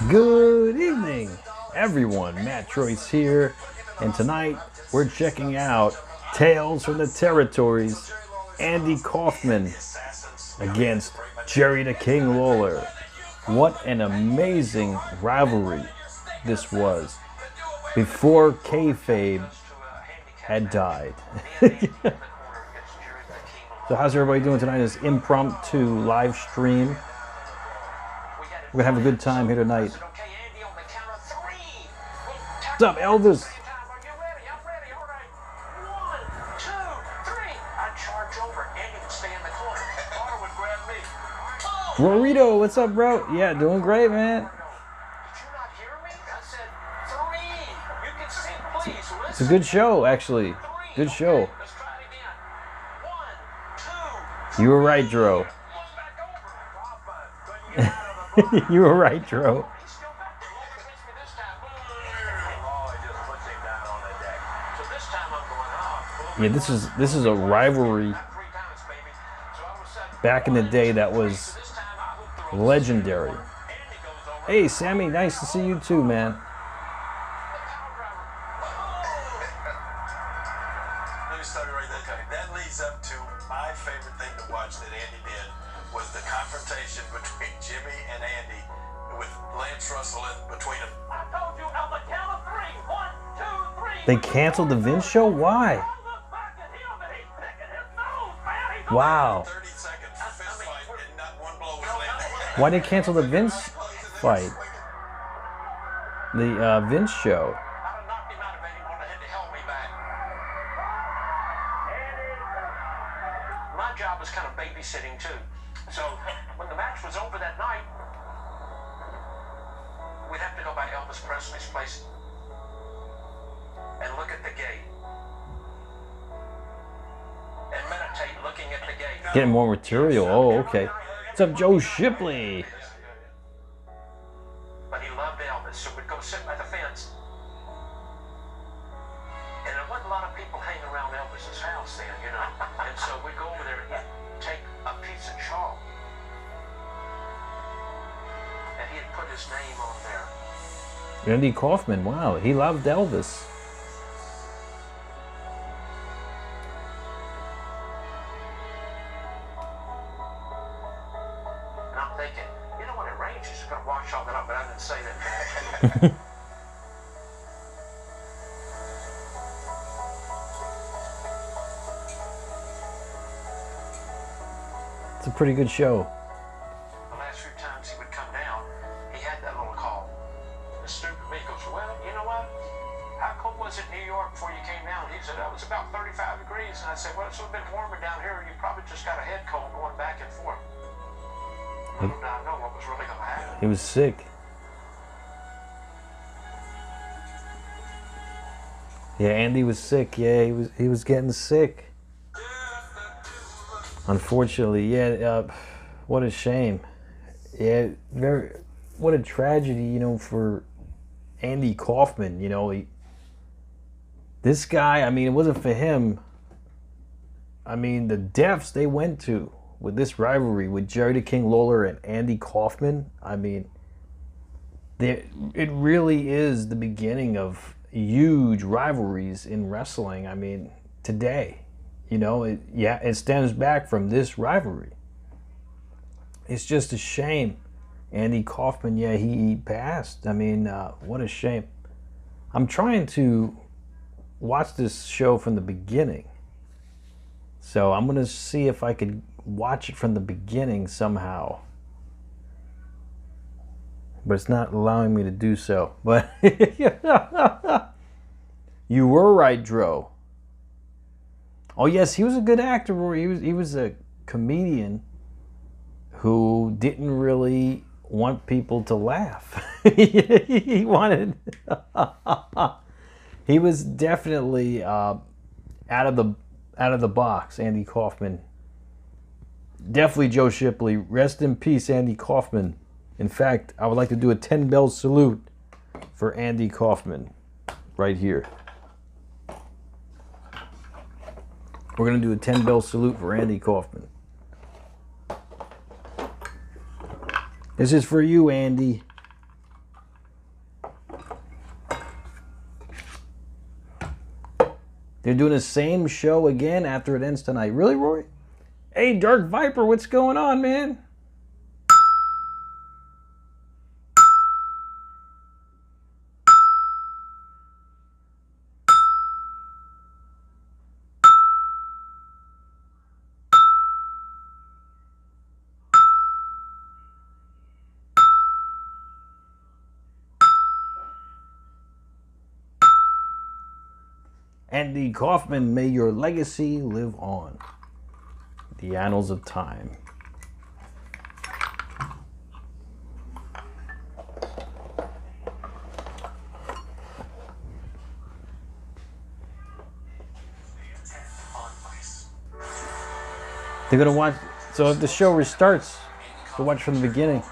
Good evening, everyone. MATTROISE here, and tonight we're checking out Tales from the Territories, Andy Kaufman against Jerry the King Lawler. What an amazing rivalry this was before kayfabe had died. So how's everybody doing tonight? This impromptu live stream. We're gonna have a good time here tonight. What's up, Elvis? Rorito, what's up, bro? Yeah, doing great, man. It's a good show, actually. Good show. You were right, Dro. You were right, Dro. Yeah, this is a rivalry back in the day that was legendary. Hey, Sammy, nice to see you too, man. Let me start you right there. That leads up to my favorite thing to watch that Andy did was the confrontation between Jimmy and Andy with Lance Russell in between them. I told you on the count of three. 1, 2, 3. They canceled the Vince show? Why? Wow. 30 seconds fist fight and not one blow was landed. Why did they cancel the Vince fight? The Vince show. My job was kind of babysitting too. So when the match was over that night, we'd have to go by Elvis Presley's place and look at the gate and meditate looking at the gate. Getting more material. Oh, okay. What's up, Joe Shipley? But he loved Elvis, so we'd go sit by the fence. And there wasn't a lot of people hanging around Elvis's house then, you know. And so we'd go over there and take a piece of chalk. And he'd put his name on there. Andy Kaufman, wow, he loved Elvis. And I'm thinking, you know, when it rains, you're just going to wash all that up, but I didn't say that. It's a pretty good show. The last few times he would come down, he had that little call. The stupid me goes, well, you know what? How cold was it in New York before you came down? He said, oh, it was about 35 degrees. And I said, well, it's a been warmer down here. You probably just got a head cold going back and forth. Little did I know what was really going to happen. He was sick. Yeah, Andy was sick. Yeah, he was getting sick. Unfortunately, yeah. What a shame. Yeah, what a tragedy, you know, for Andy Kaufman. You know, this guy. I mean, it wasn't for him. I mean, the depths they went to with this rivalry with Jerry the King Lawler and Andy Kaufman. I mean, it really is the beginning of huge rivalries in wrestling. I mean, today. You know, it stems back from this rivalry. It's just a shame. Andy Kaufman, yeah, he passed. I mean, what a shame. I'm trying to watch this show from the beginning. So I'm going to see if I could watch it from the beginning somehow. But it's not allowing me to do so. But you were right, Dro. Oh yes, he was a good actor, Rory. He was a comedian who didn't really want people to laugh. He wanted. He was definitely out of the box. Andy Kaufman. Definitely Joe Shipley. Rest in peace, Andy Kaufman. In fact, I would like to do a 10-bell salute for Andy Kaufman right here. We're going to do a 10-bell salute for Andy Kaufman. This is for you, Andy. They're doing the same show again after it ends tonight. Really, Roy? Hey, Dark Viper, what's going on, man? Andy Kaufman, may your legacy live on. The annals of time. They're gonna watch. So if the show restarts, they'll watch from the beginning.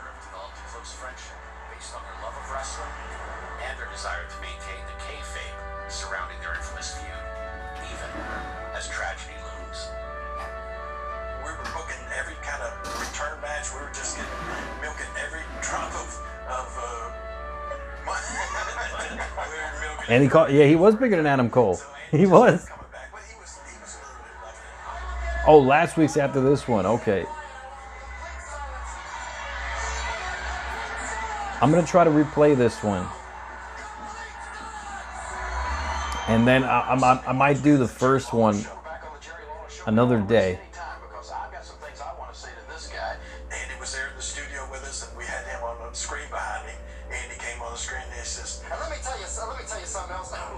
And he was bigger than Adam Cole. He was. Oh, last week's after this one. Okay. I'm going to try to replay this one. And then I might do the first one another day.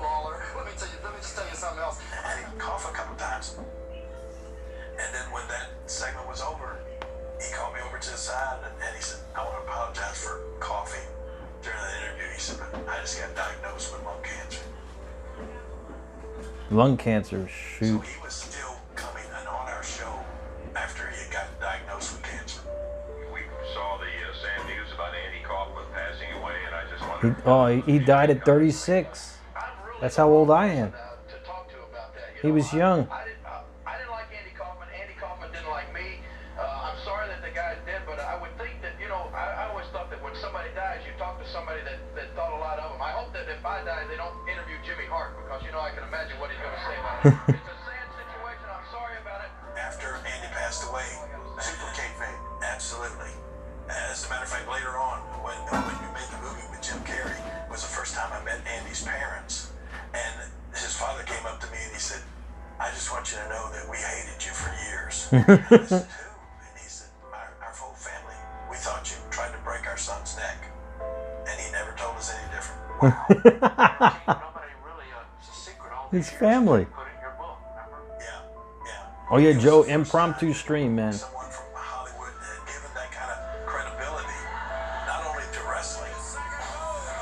Lawler, let me just tell you something else. And he coughed a couple times. And then when that segment was over, he called me over to the side and he said, I want to apologize for coughing during the interview. He said, but I just got diagnosed with lung cancer. Lung cancer, shoot. So he was still coming and on our show after he had gotten diagnosed with cancer. We saw the sad news about Andy Kaufman passing away, and I just wanted he died at 36. That's how old I am. He was young. I didn't like Andy Kaufman. Andy Kaufman didn't like me. I'm sorry that the guy's dead, but I would think that, I always thought that when somebody dies, you talk to somebody that thought a lot of him. I hope that if I die, they don't interview Jimmy Hart, because, I can imagine what he's going to say about it. It's a sad situation. I'm sorry about it. After Andy passed away, super kayfabe, absolutely. As a matter of fact, later on, when we made the movie with Jim Carrey, was the first time I met Andy's parents. And his father came up to me and he said, I just want you to know that we hated you for years. And I said, who? And he said, our whole family. We thought you tried to break our son's neck. And he never told us any different. Wow. Nobody really, it's a secret. His family. Put it in your book, remember? Yeah. Oh yeah, Joe, impromptu stream, man. Someone from Hollywood had given that kind of credibility, not only to wrestling,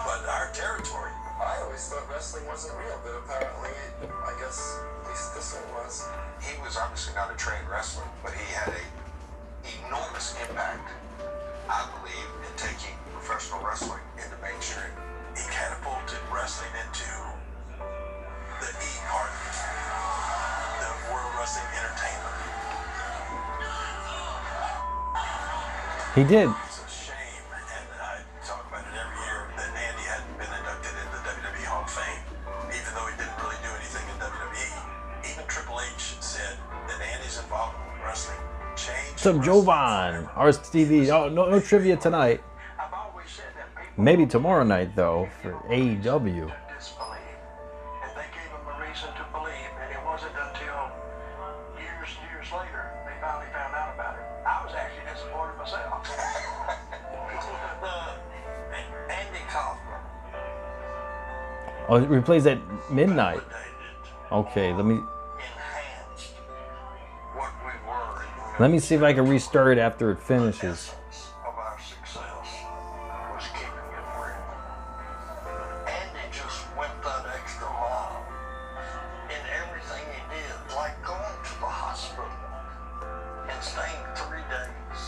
but our territory. I always thought wrestling wasn't real, but apparently, I guess, at least this one was. He was obviously not a trained wrestler, but he had an enormous impact, I believe, in taking professional wrestling into mainstream. He catapulted wrestling into the E part, the World Wrestling Entertainment. He did. It's a shame, and I talk about it every year, that Andy hadn't been inducted into the WWE Hall of Fame, even though he didn't really do anything in WWE. Even Triple H said that Andy's involvement with wrestling changed. What's up, Jovan? RSTV. Oh, no trivia tonight. I've always said that people Maybe tomorrow night, though, for AEW. disbelieve. And they gave him a reason to believe, and it wasn't until years later they finally found out about it. I was actually disappointed myself. Andy Kaufman. Oh, it replays at midnight. Okay, let me Enhanced what we were. let me see if I can restart it after it finishes. Of our success was keeping it real. Andy just went that extra mile in everything he did, like going to the hospital and staying 3 days.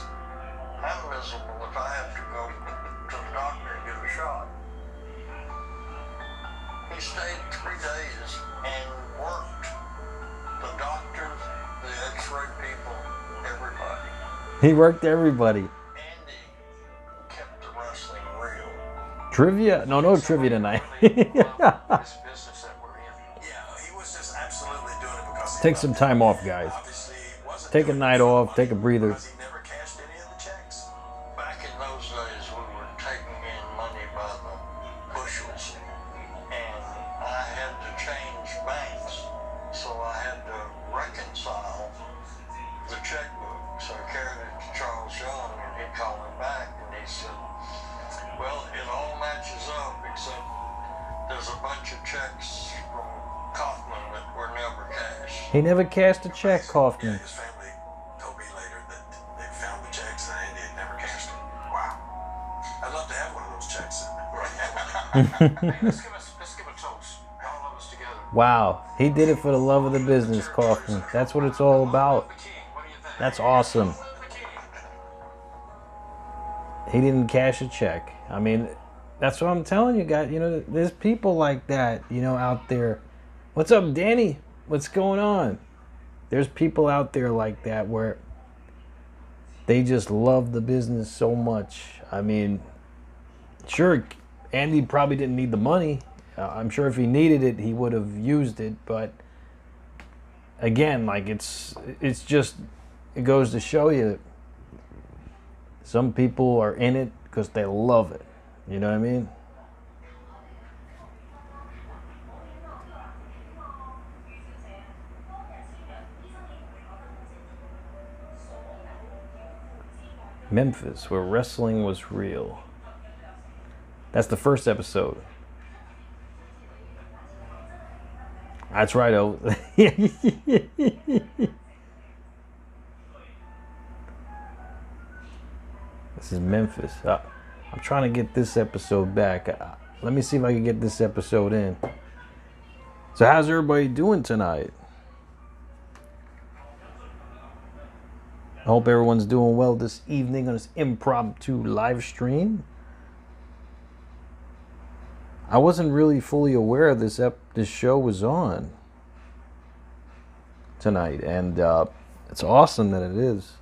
I'm miserable if I have to go to the doctor and get a shot. He stayed 3 days and worked the doctors, the x-ray people, everybody. He worked everybody. Andy kept the wrestling real. Trivia? No trivia tonight. This business that we're in. Yeah, he was just absolutely Take some time off, guys. Take a night off. Take a breather. He never cashed any of the checks. Back in those days, we were taking in money by the bushels, and I had to change banks, so I had to reconcile the checkbook. So I carried it to Charles Young, and he'd call me back, and he said, well, it all matches up, except there's a bunch of checks from Kaufman that were never cashed. He never cashed a check, Kaufman. Yeah, his family told me later that they found the checks and they had never cashed them. Wow. I'd love to have one of those checks. Hey, let's give a toast. All of us together. Wow, he did it for the love of the business, Kaufman. That's what it's all about. That's awesome. He didn't cash a check. I mean, that's what I'm telling you guys. You know, there's people like that, you know, out there. What's up, Danny? What's going on? There's people out there like that where they just love the business so much. I mean, sure, Andy probably didn't need the money. I'm sure if he needed it, he would have used it. But again, like it's just, it goes to show you some people are in it because they love it. You know what I mean? Memphis, where wrestling was real. That's the first episode. That's right, oh. This is Memphis. I'm trying to get this episode back. Let me see if I can get this episode in. So how's everybody doing tonight? I hope everyone's doing well this evening on this impromptu live stream. I wasn't really fully aware this show was on tonight, and it's awesome that it is.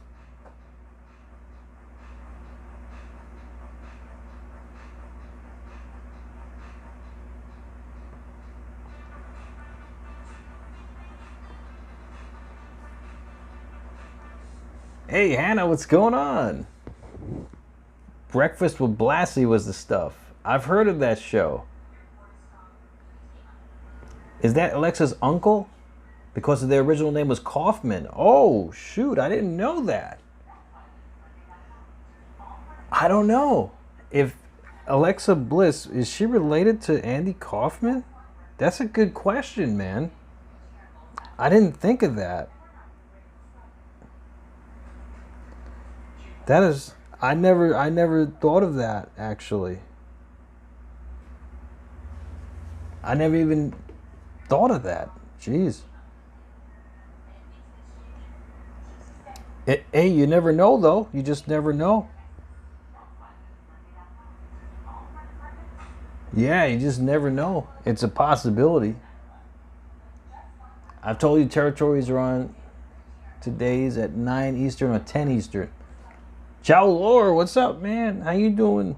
Hey, Hannah, what's going on? Breakfast with Blassie was the stuff. I've heard of that show. Is that Alexa's uncle? Because their original name was Kaufman. Oh, shoot, I didn't know that. I don't know. If Alexa Bliss, is she related to Andy Kaufman? That's a good question, man. I didn't think of that. That is, I never thought of that, actually. I never even thought of that. Jeez. Hey, you never know, though. You just never know. Yeah, you just never know. It's a possibility. I've told you territories are on today's at 9 Eastern or 10 Eastern. Ciao, Lawler. What's up, man? How you doing?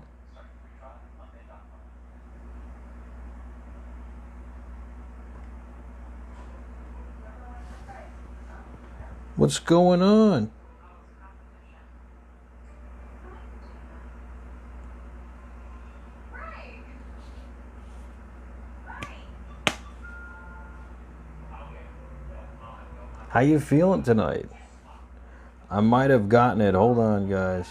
What's going on? How you feeling tonight? I might have gotten it. Hold on, guys.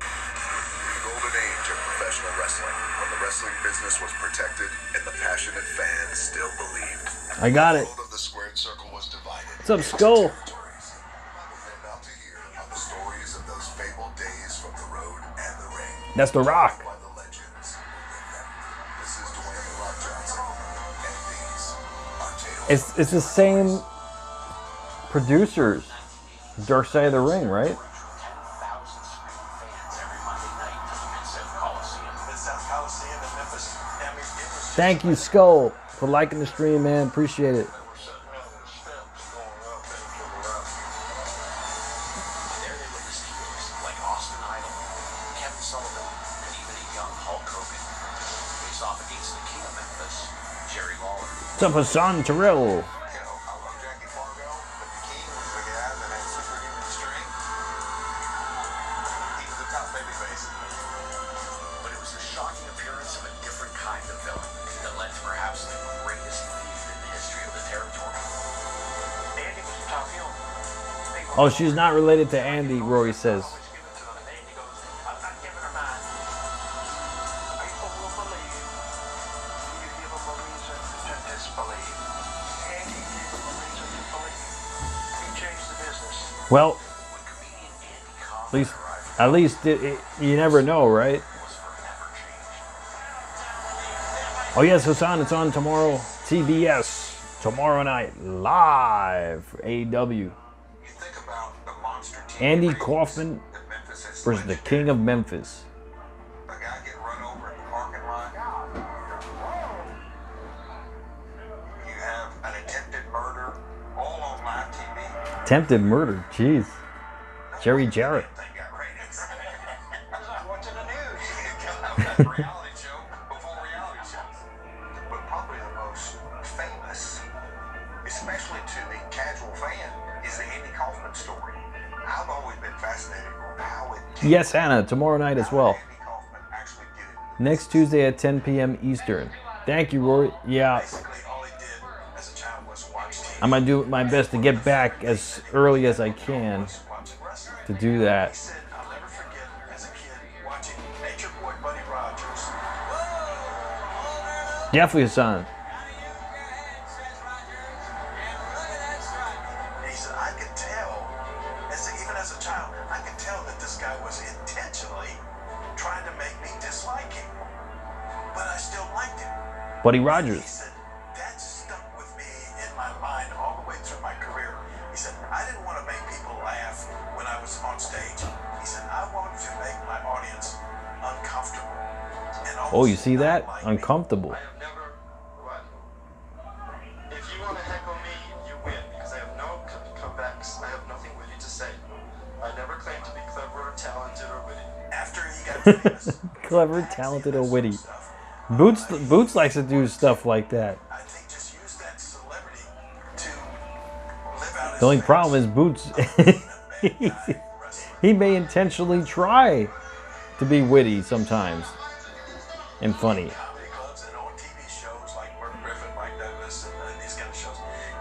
Golden age of professional wrestling, when the wrestling business was protected and the passionate fans still believed. I got it. The world of the squared circle was divided. What's up, Skull? We're about to hear of the stories of those fabled days from the road and the ring. That's The Rock. By the legends who lived them. This is Dwayne "The Rock" Johnson, and these are tales. It's the same producers. Dark Side of the Ring, right? Thank you, Skull, for liking the stream, man. Appreciate it. Jerry Lawler. What's up, Hassan Terrell? You know, I love Jackie Fargo, but the King was the guy that had superhuman strength. He was a top babyface. But it was the shocking appearance of a different kind of villain that led to perhaps the greatest feud in the history of the territory. Andy was a top heel. Oh, she's not related to Andy, Rory says. Always give it to them, and Andy goes, I'm not giving her mine. People will believe. You give them a reason to disbelieve. Andy gave them a reason to believe. He changed the business. Well, When comedian Andy Kaufman arrived, at least you never know, right? was forever changed. Oh yes, Hassan, it's on tomorrow. TBS tomorrow night live for AEW. You think about the monster team Andy ratings Kaufman that Memphis has versus the legendary. King of Memphis. A guy get run over in the parking lot. You have an attempted murder all on live TV. Attempted murder. Jeez. Jerry Jarrett. Thing got ratings. It's like watching the news. Reality show before reality shows. But probably the most famous, especially to the casual fan, is the Andy Kaufman story. I've always been fascinated on how it came. Yes, Anna, tomorrow night as well. Andy Kaufman actually did it. Next Tuesday at 10 p.m. Eastern. Thank you, Rory. Yeah, Basically, all he did as a child was watch TV. I'm gonna do my best to get back as early as I can Watching wrestling. to do He that. said, I'll never forget as a kid watching Nature Boy Buddy Rogers. Definitely, Hassan. He said, I could tell, even as a child, I could tell that this guy was intentionally trying to make me dislike him. But I still liked him. Buddy He Rogers. said, that stuck with me in my mind all the way through my career. He said, I didn't want to make people laugh when I was on stage. He said, I wanted to make my audience uncomfortable. And Oh, you almost see that? not like me. Uncomfortable. I have never, what? If you want to heckle me, you win, because I have no comebacks. I have nothing witty to say. I never claimed to be clever or talented or witty. After he got famous, Clever, talented, or witty. Boots likes to do stuff like that. I think just use that celebrity to live out his The only dreams. problem is Boots. He may intentionally try to be witty sometimes and funny. Comedy clubs and on TV shows like Burt Griffin, Mike Douglas, and these kind of shows,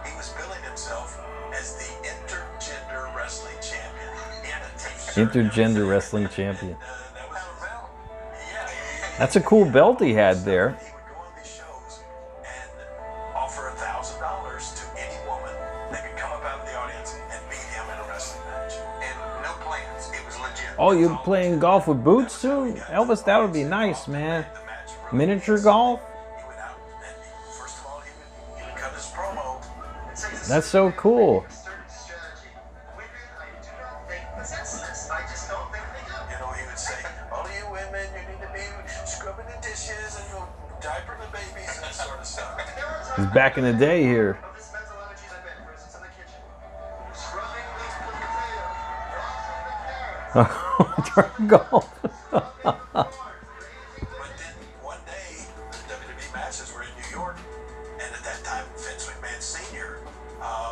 he was billing himself as the intergender wrestling champion. He had a t-shirt. Intergender wrestling champion. That was a belt. Yeah. That's a cool belt he had there. He would go on these shows and offer $1,000 to any woman that could come up out of the audience and beat him in a wrestling match. And no plans. It was legit. Oh, you playing golf with Boots too? Elvis, that would be nice, man. Miniature golf? He went out and first of all he would cut his promo and say this That's so cool. Certain strategy. Women, I do not think possess this. I just don't think they do. you know, he would say, all of you women, you need to be scrubbing the dishes and diapering the babies and that sort of stuff. There are He's times back in the day here. of this mental energy I've been, for instance, in the kitchen. Scrubbing the potato. Dropping the carrot. Golf. But then one day, the WWE matches were in New York, and at that time, Vince McMahon Sr.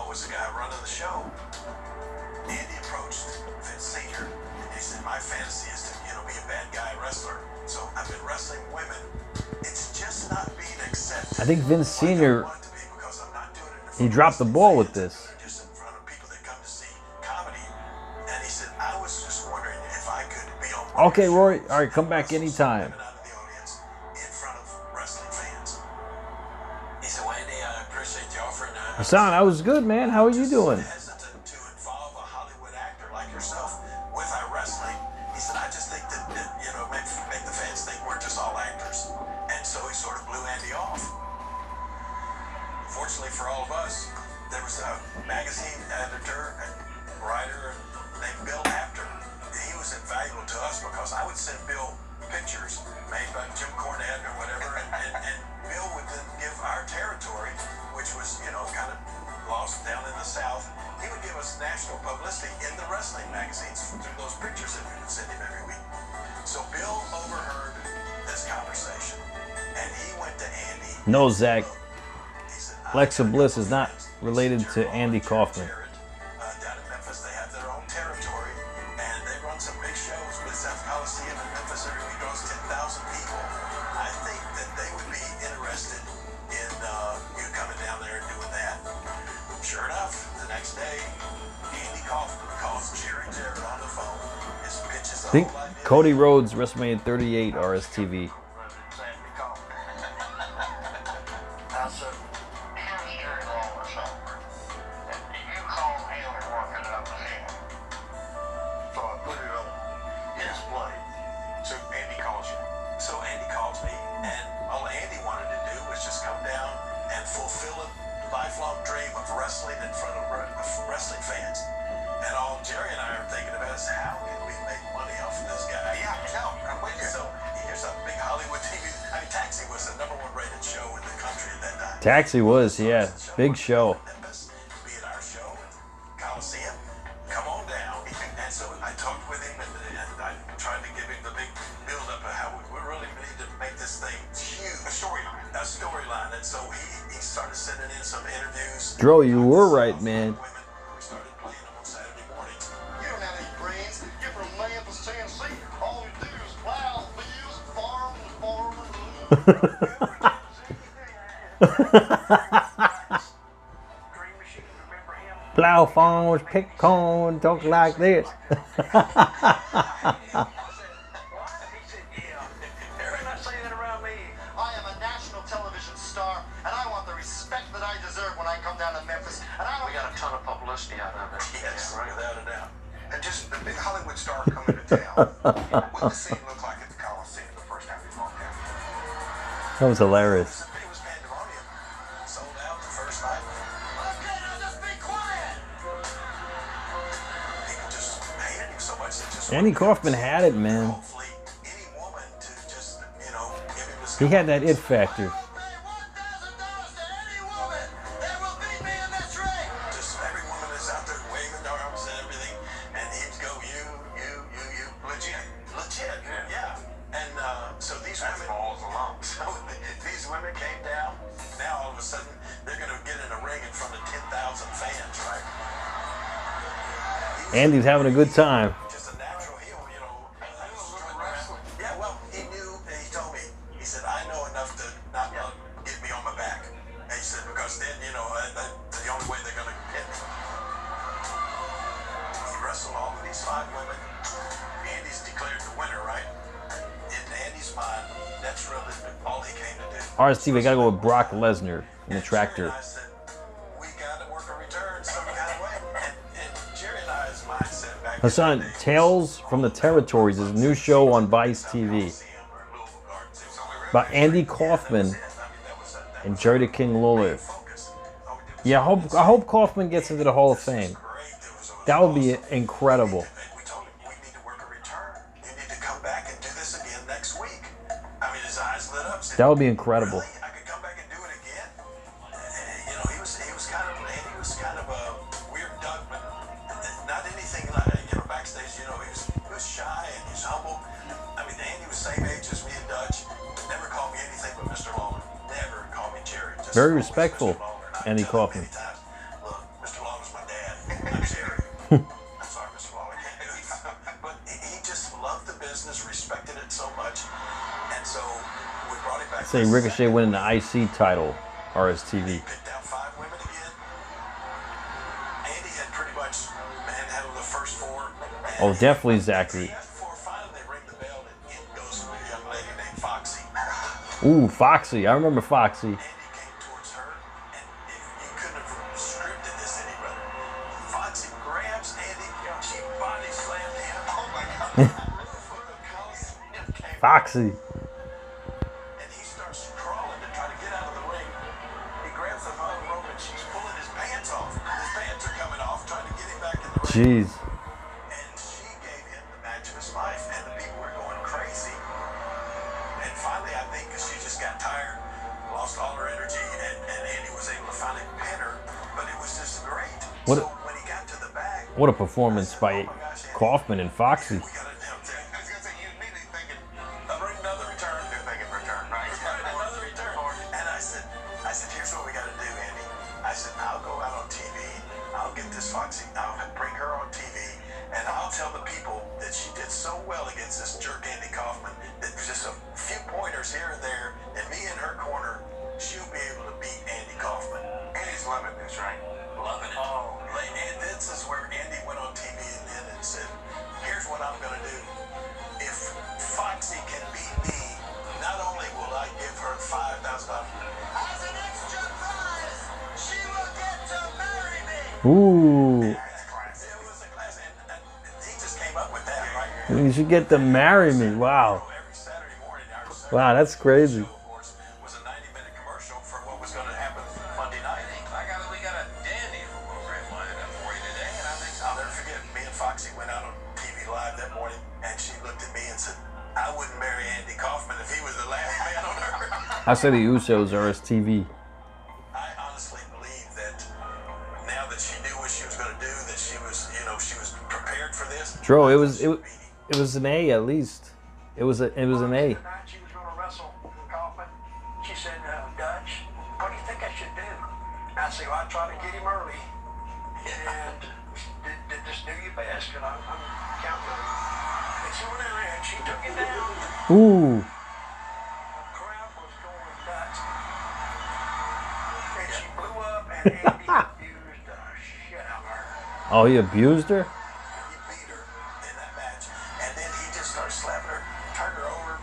Was the guy running the show. Andy approached Vince Sr. and he said, my fantasy is to, be a bad guy wrestler. So I've been wrestling women. It's just not being accepted. I think Vince like I Sr. want it to be because I'm not doing it in He front of dropped the wrestling ball with fans, this. just in front of people that come to see comedy. And he said, I was just wondering if I could be on Okay, Roy. All right, come back anytime. out of the audience in front of wrestling fans. He said, Wendy, I appreciate the offer. Hassan, I was good, man. How are you doing? Hesitant to involve a Hollywood actor like yourself with our wrestling. He said, I just think that make the fans think we're just all actors. And so he sort of blew Andy off. Fortunately for all of us, there was a magazine editor and writer named Bill Apter. He was invaluable to us because I would send Bill pictures made by Jim Cornette or whatever, and Bill would then give our territory, which was, kind of lost down in the South, he would give us national publicity in the wrestling magazines through those pictures that we would send him every week. So Bill overheard this conversation, and he went to Andy. No, Zach. Alexa Bliss is not related to Andy Kaufman. Down in Memphis, they have their own territory, and they run some big shows. Mid-South Coliseum in Memphis every week draws 10,000 people. I think that they would be interested in you coming down there and doing that. Sure enough, the next day, Andy Kaufman calls Jerry Jarrett on the phone. His pitch is I think Cody Rhodes, WrestleMania 38, RSTV. I said, here's Jerry Lawler's number. And you call him and work it out with him. So I put it on his plate. So Andy calls you. So Andy calls me, and all Andy wanted to do was just come down and fulfill a lifelong dream of wrestling in front of wrestling fans. And all Jerry and I are thinking about is how can we make money off of this guy? Yeah, no, I'm with you. So here's a big Hollywood TV. I mean, Taxi was the #1 rated show in the country at that time. Taxi was, yeah, big show. Memphis, be at our show at Coliseum. Come on down. And so I talked with him, and I tried to give him the big build-up of how we really need to make this thing huge. A storyline. A storyline. And so he started sending in some interviews. Dro, you were right, man. We started playing them on Saturday mornings. You don't have any brains. You're from Memphis, Tennessee. All you do is plow fields, farm, Dream Machine, remember him? Plow farms, pick corn, talk like this. I said, what? He said, yeah. You better not say that around me. I am a national television star, and I want the respect that I deserve when I come down to Memphis. And we got a ton of publicity out of it. Yes, without a doubt. And just the big Hollywood star coming to town. What did the scene look like at the Coliseum the first time we walked in? That was hilarious. It was pandemonium. Sold out the first night. Okay, now just be quiet. People just hated him so much that just Andy Kaufman had it, man. hopefully any woman to just, you know, give him his He had that it factor. just every woman is out there waving their arms and everything, and he'd go, you, legit, yeah. And so these women, balls along. so these women came down. Now all of a sudden they're going to get in a ring in front of 10,000 fans, right? Andy's having a good time. Just a natural heel, you know. Yeah, well, he knew, and he told me, he said, I know enough to not get me on my back. And he said, because then, you know, the only way they're going to hit me. He wrestled all of these 5 women. Andy's declared the winner, right? In Andy's mind, that's really all he came to do. RSTV, gotta go with Brock Lesnar in the tractor. Jerry and I said, we got to work a return some kind of way. And Jerry and I's mindset back Hassan, Tales from the Territories is a new show on Vice TV about Andy Kaufman and Jerry the King Lawler. Yeah, I hope Kaufman gets into the Hall of Fame. That would be incredible. We told him we need to work a return. You need to come back and do this again next week. I mean, his eyes lit up. Said, That would be incredible. really? I could come back and do it again? You know, he was kind of a weird duck, but not anything like, you know, backstage. You know, he was shy and he's humble. I mean, Andy was the same age as me and Dutch. Never called me anything but Mr. Lawler. Never called me Jerry. Just Very always respectful, Mr. Lawler. And I Andy tell him Kaufman. many times, look, Mr. Lawler's my dad. I'm Jerry. I'm sorry, Mr. Lawler. I can't do it. But he just loved the business, respected it so much. And so we brought it back. Say Ricochet winning the IC title, RSTV. Picked out 5 women again. Andy had pretty much manhandled the first 4. Oh, definitely Zachary. Before finally they ring the bell, and in goes a young lady named Foxy. Ooh, Foxy. I remember Foxy. Andy came towards her, and you couldn't have scripted this any better. Foxy grabs Andy, she body slammed him. Oh my God. Foxy. And he starts crawling to try to get out of the ring. He grabs the bottom rope and she's pulling his pants off. His pants are coming off, trying to get him back in the ring. Jeez. And she gave him the match of his life, and the people were going crazy. And finally, I think because she just got tired, lost all her energy, and Andy was able to finally pin her. But it was just great. What a- So when he got to the back, What a performance by Kaufman and Foxy. we got to I was going to say, you immediately thinking, bring another return. You're thinking return, right? Another return. And I said, here's what we got to do, Andy. so well against this jerk Andy Kaufman that just a few pointers here and there, and me in her corner, she'll be able to beat Andy Kaufman. Andy's loving this, right? Loving it. Oh, and this is where Andy went on TV and said, here's what I'm going to do. If Foxy can beat me, not only will I give her $5,000. As an extra prize, she will get to marry me. Ooh. It was a class, and he just came up with that, right? You should get to marry me. Wow. Every Saturday morning, Wow, that's crazy. Of course, was a 90-minute commercial for what was going to happen Monday night. We got a dandy of a program lined up for you today, and I think I'll never forget, me and Foxy went out on TV Live that morning, and she looked at me and said, I wouldn't marry Andy Kaufman if he was the last man on earth. I say the Usos are his TV. I honestly believe that now that she knew what she was going to do, that she was, she was prepared for this. Dro, it was an A at least. It was an A. the night she was going to wrestle with Kaufman, she said, Dutch, what do you think I should do? I said, well, I'd try to get him early and just do your best, and I'm counting on you. And she went in there and she took him down. Ooh. The crowd was going nuts. And she blew up, and Andy abused the shit out of her. Oh, he abused her? He beat her in that match, and then he just started slapping her, turned her over.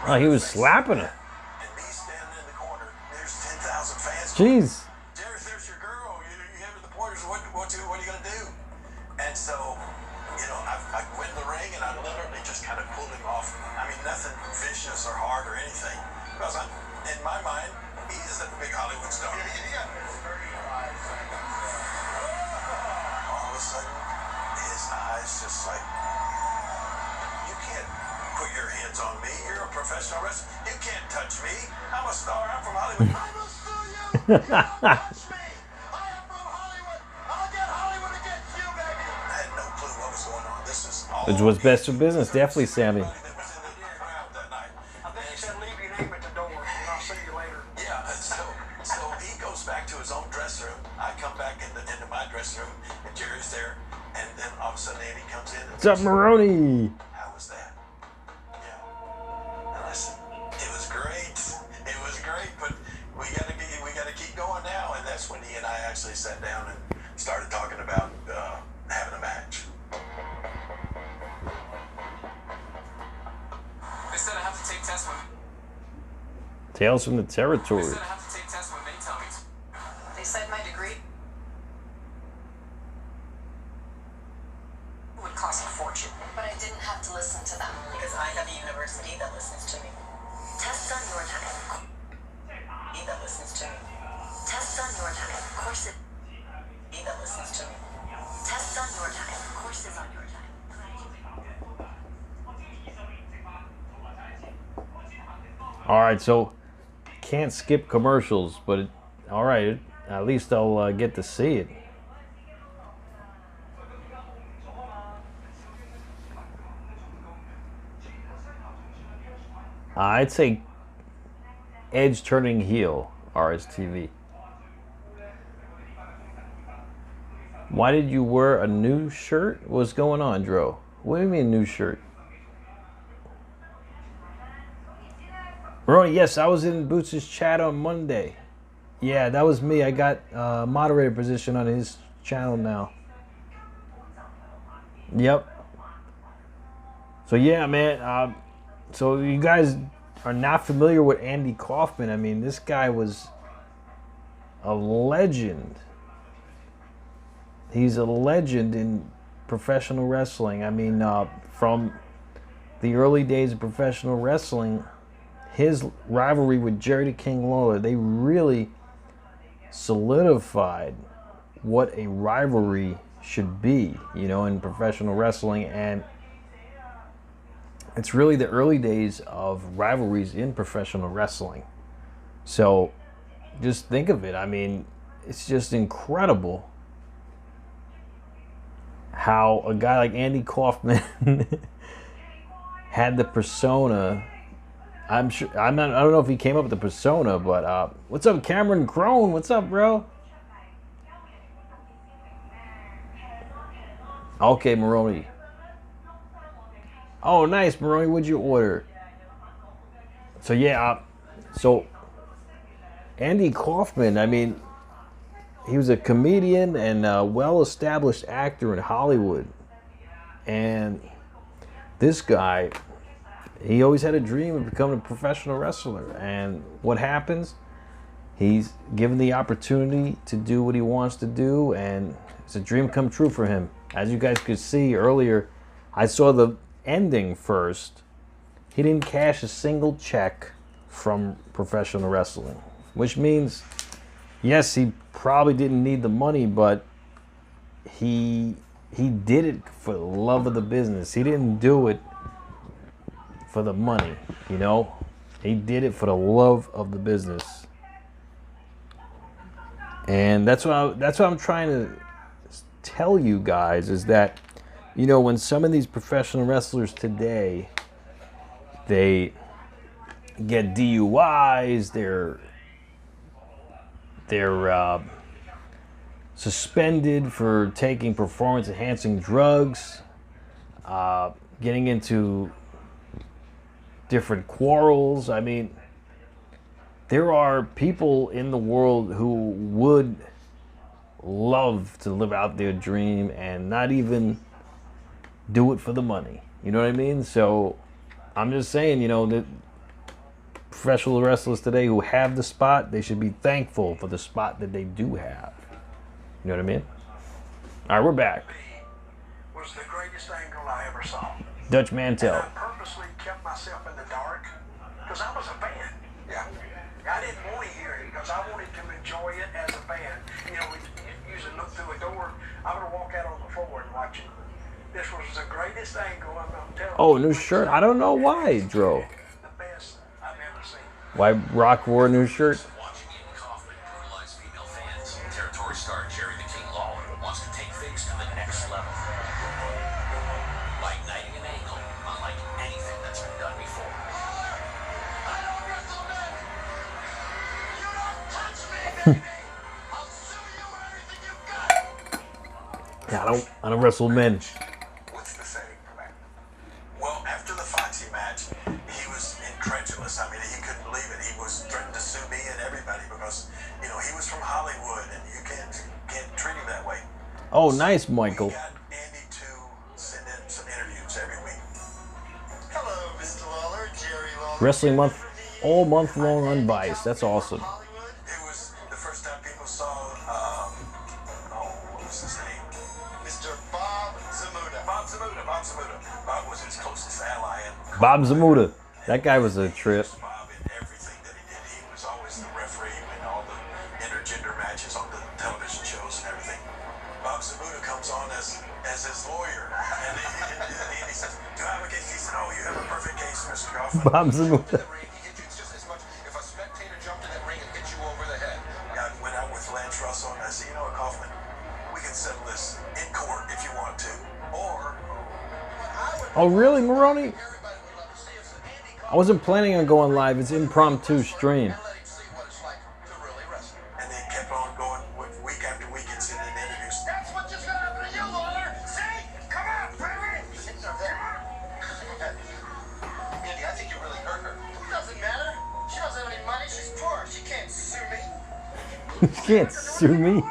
Oh, he was slapping her. And me standing in the corner, there's 10,000 fans. Jeez. There's your girl. You have the pointers. What are you gonna do? And so, I went in the ring and I literally just kind of pulled him off. I mean, nothing vicious or hard or anything, because in my mind, he is a big Hollywood star. All of a sudden, his eyes just like, you can't put your hands on me. You're a professional wrestler. You can't touch me. I'm a star. I'm from Hollywood. I will sue you. You don't touch me. I am from Hollywood. I'll get Hollywood against you, baby. I had no clue what was going on. This is all. Which was best for business, definitely, Sammy. That was in the crowd that night. I think he said, leave your name at the door, and I'll see you later. Yeah, so he goes back to his own dressing room. I come back into my dressing room, and Jerry's there, and then all of a sudden Andy comes in. And What's up, Maroney? how was that? Yeah. Now listen, it was great. It was great, but we gotta keep going now, and that's when he and I actually sat down and started talking about having a match. They said I have to take tests when Tales from the Territory. they tell me to. They said my degree would cost a fortune. But I didn't have to listen to them. Because I have a university that listens to me. Tests on your time. That listens to me. Tests on your time. Courses that listens to me. Tests on your time. Courses on your time. All right, so can't skip commercials, but all right, at least I'll get to see it. I'd say Edge turning heel, RSTV. Why did you wear a new shirt? What's going on, Dro? What do you mean new shirt? Ronnie, yes, I was in Boots' chat on Monday. Yeah, that was me. I got moderator position on his channel now. Yep. So yeah, man. So you guys are not familiar with Andy Kaufman. I mean, this guy was a legend. He's a legend in professional wrestling. I mean, from the early days of professional wrestling, his rivalry with Jerry the King Lawler, they really solidified what a rivalry should be, you know, in professional wrestling. And it's really the early days of rivalries in professional wrestling. So just think of it. I mean, it's just incredible how a guy like Andy Kaufman had the persona. I don't know if he came up with the persona, but what's up, Cameron Crone? What's up, bro? Okay, Maroney. Oh, nice, Maroni. What'd you order? So yeah, so Andy Kaufman. I mean, he was a comedian and a well-established actor in Hollywood, and this guy, he always had a dream of becoming a professional wrestler. And what happens? He's given the opportunity to do what he wants to do, and it's a dream come true for him. As you guys could see earlier, I saw the ending first. He didn't cash a single check from professional wrestling, which means, yes, he probably didn't need the money, but he did it for the love of the business. He didn't do it for the money, you know? He did it for the love of the business. And that's what I'm trying to tell you guys, is that, you know, when some of these professional wrestlers today, they get DUIs, they're suspended for taking performance-enhancing drugs, getting into different quarrels. I mean, there are people in the world who would love to live out their dream and not even do it for the money. You know what I mean? So I'm just saying, you know, that professional wrestlers today who have the spot, they should be thankful for the spot that they do have. You know what I mean? All right, we're back. Was the greatest angle I ever saw. Dutch Mantel. And I purposely kept myself in the dark because I was a fan. Yeah. I didn't want to hear it because I wanted to enjoy it as a fan. You know, we usually look through a door. I would walk out on the floor and watch it. This was the greatest angle, I'm telling you. Oh, new shirt. I don't know why, Dro. The best I've ever seen. Why Rock wore a new shirt? Watching Andy Kaufman brutalize female fans, territory star Jerry the King Lawler wants to take things to the next level. By igniting an angle unlike anything that's been done before. I don't wrestle men! You don't touch me, baby! I'll sue you for everything you've got! Yeah, I don't wrestle men. What's the setting for that? Well, after the Foxy match, he was incredulous. I mean, he couldn't believe it. He was threatening to sue me and everybody because, you know, he was from Hollywood and you can't treat him that way. Oh, nice, Michael. We got Andy to send in some interviews every week. Hello, Mr. Lawler, Jerry Lawler. Wrestling month, all month long on Vice. That's awesome. It was the first time people saw, what was his name? Mr. Bob Zamuda. Bob Zamuda. Bob was his closest ally. Bob Zamuda. That guy was a trip. Bob in everything that he did. He was always the referee in all the intergender matches on the television shows and everything. Bob Zamuda comes on as his lawyer. And he says, do I have a case? He said, oh, you have a perfect case, Mr. Kaufman. Bob Zamuda. It's just as much if a spectator jumped in that ring and hit you over the head. I went out with Lance Russell and I said, you know what, Kaufman, we can settle this in court if you want to. Or, Oh, really, Maroni? I wasn't planning on going live. It's impromptu stream. and they kept on going week after week and sending in interviews. That's what just gonna happen to you, Lawler. See? Come on, baby. Andy, I think you really hurt her. Doesn't matter. She doesn't have any money. She's poor. She can't sue me. You can't sue me.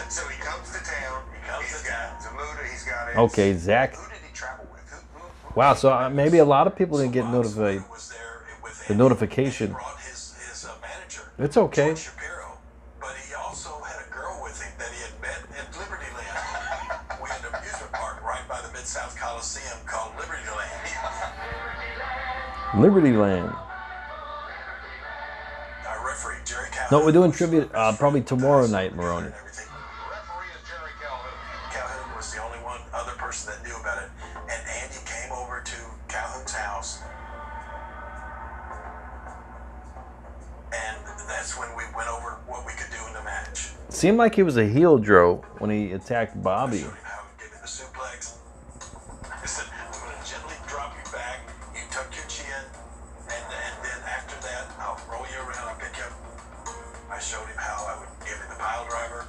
So he comes to town. He's got Zamuda. He's got it. Okay, Zach. Who did he travel with? Who Wow, so maybe a lot of people didn't get notified. was there with The him? notification. He brought his manager. It's okay. George Shapiro. But he also had a girl with him that he had met at Libertyland. We had an amusement park right by the Mid-South Coliseum called Libertyland. Liberty Land. Our referee, Jerry Calhoun. No, we're doing tribute probably tomorrow night, Maroni. Everything. Referee is Jerry Calhoun. Calhoun was the only other person that knew about it. And Andy came over to Calhoun's house. And that's when we went over what we could do in the match. Seemed like he was a heel, Dro, when he attacked Bobby. Showed him how he gave me the suplex. I said, I'm going to gently drop you back. You tuck your chin. And then after that, I'll roll you around and pick you up. I showed him how I would give him the pile driver.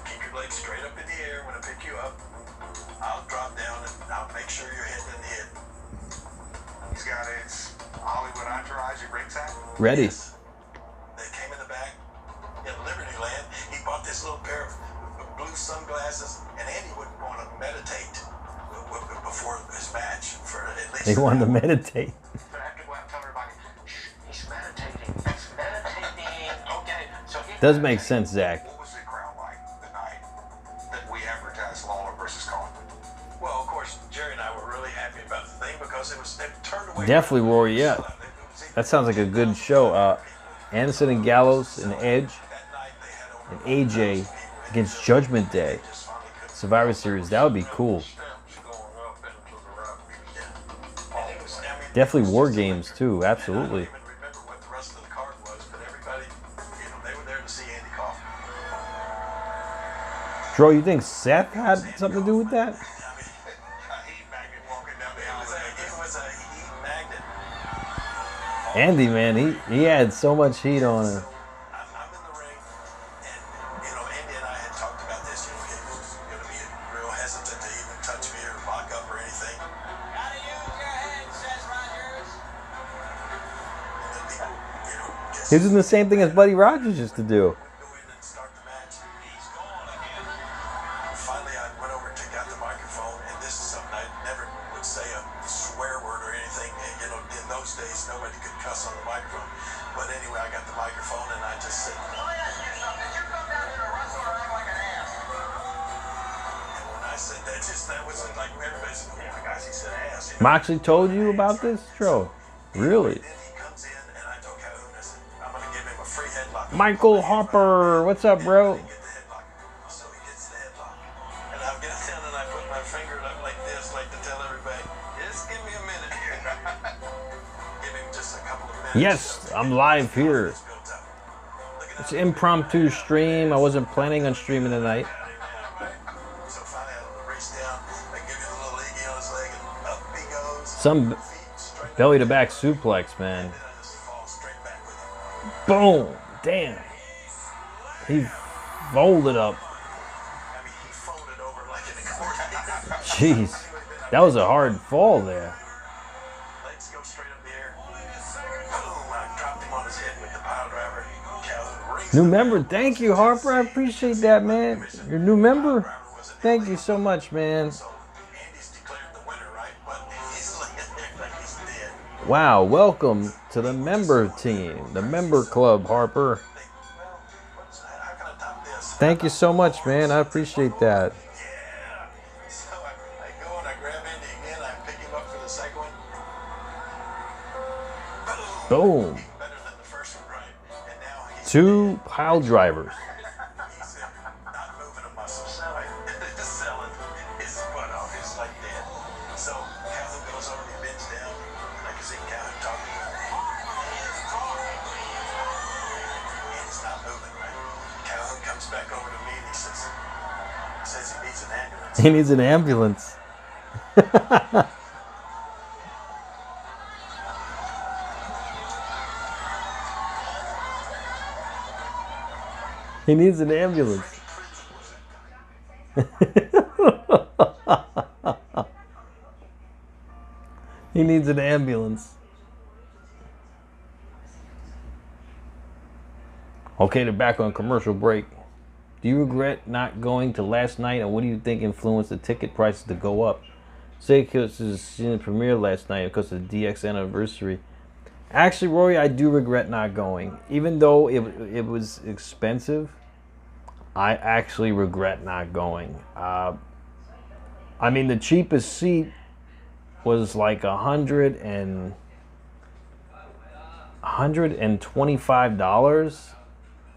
Keep your your legs straight up in the air when I pick you up. I'll drop down and I'll make sure you're hitting in the head. He's got his Hollywood entourage at ringside. Ready. Yes. They came in the back in Liberty Land. He bought this little pair of blue sunglasses, and Andy wouldn't want to meditate before his match for at least. They wanted to meditate. But I have to go out and tell everybody, shh, he's meditating. He's meditating. Okay. So Does make sense, Zach. What was the crowd like the night that we advertised Lawler versus Kaufman? Well, of course, Jerry and I were really happy about the thing because it turned away. Definitely, Rory. Yeah, that sounds like a good show. Anderson and Gallows and Edge and AJ against Judgment Day, Survivor Series. That would be cool. Definitely War Games too. Absolutely. I don't even remember what the rest of the card was, but everybody, they were there to see Andy Kaufman. Dro, you think Seth had something to do with that? A heat magnet walking down the alley. It was a heat magnet. Andy, man, he had so much heat on him. I'm in the ring, and Andy and I had talked about this. He was going to be real hesitant to even touch me or lock up or anything. Gotta use your head, says Rogers. And then people, He was doing the same thing as Buddy Rogers used to do. go in and start the match. He's gone again. Finally, I went over and took out the microphone, and this is something I never would say a swear word or anything. And, in those days, nobody could cuss on the microphone. But anyway, I got the microphone, and I just said, Let me ask you something. Did you come down here to wrestle or act like an ass? and when I said that, that was like everybody said, oh my gosh, he said ass. Moxley told you about this, Dro? Really? Then he comes in, and I told Calhoun, I said, I'm going to give him a free headlock. Michael Harper, what's up, bro? Get the headlock. So he gets the headlock. And I get down and I put my finger up like this, like to tell everybody, just give me a minute. Give him just a couple of minutes. Yes, I'm live here. It's built up. Look at It's that. an impromptu stream. I wasn't planning on streaming tonight. So finally I reach down, I give you the little leggy on his leg, and up he goes. Some Feet straight belly to back suplex, man. and I just fall straight back with him. Boom. Damn. He folded up. I mean, he folded over like an accordion. Jeez. That was a hard fall there. Legs go straight up the air. Boom! I dropped him on his head with the pile driver. Calhoun rings New the member. bell. Thank you, Harper. I appreciate that, man. Your new member? Thank you so much, man. So Andy's declared the winner, right? But he's laying there like he's dead. Wow. Welcome to the member team, the member club, Harper. How can I top this? Thank you so much, man. I appreciate that. Yeah. So I go and I grab Andy again. I pick him up for the second one. Boom. Better than the first one, right? And now he's 2 pile drivers. He's not moving a muscle, right? Selling his butt off. He's like dead. So Calhoun goes over and he bends down. I can see Calhoun talking. And he's not moving, right? Calhoun comes back over to me and he says he needs an ambulance. He needs an ambulance. He needs an ambulance. He needs an ambulance. Okay, they're back on commercial break. Do you regret not going to last night, and what do you think influenced the ticket prices to go up? Say because the season premiere last night because of the DX anniversary. Actually, Rory, I do regret not going. Even though it was expensive, I actually regret not going. I mean, the cheapest seat was like $125,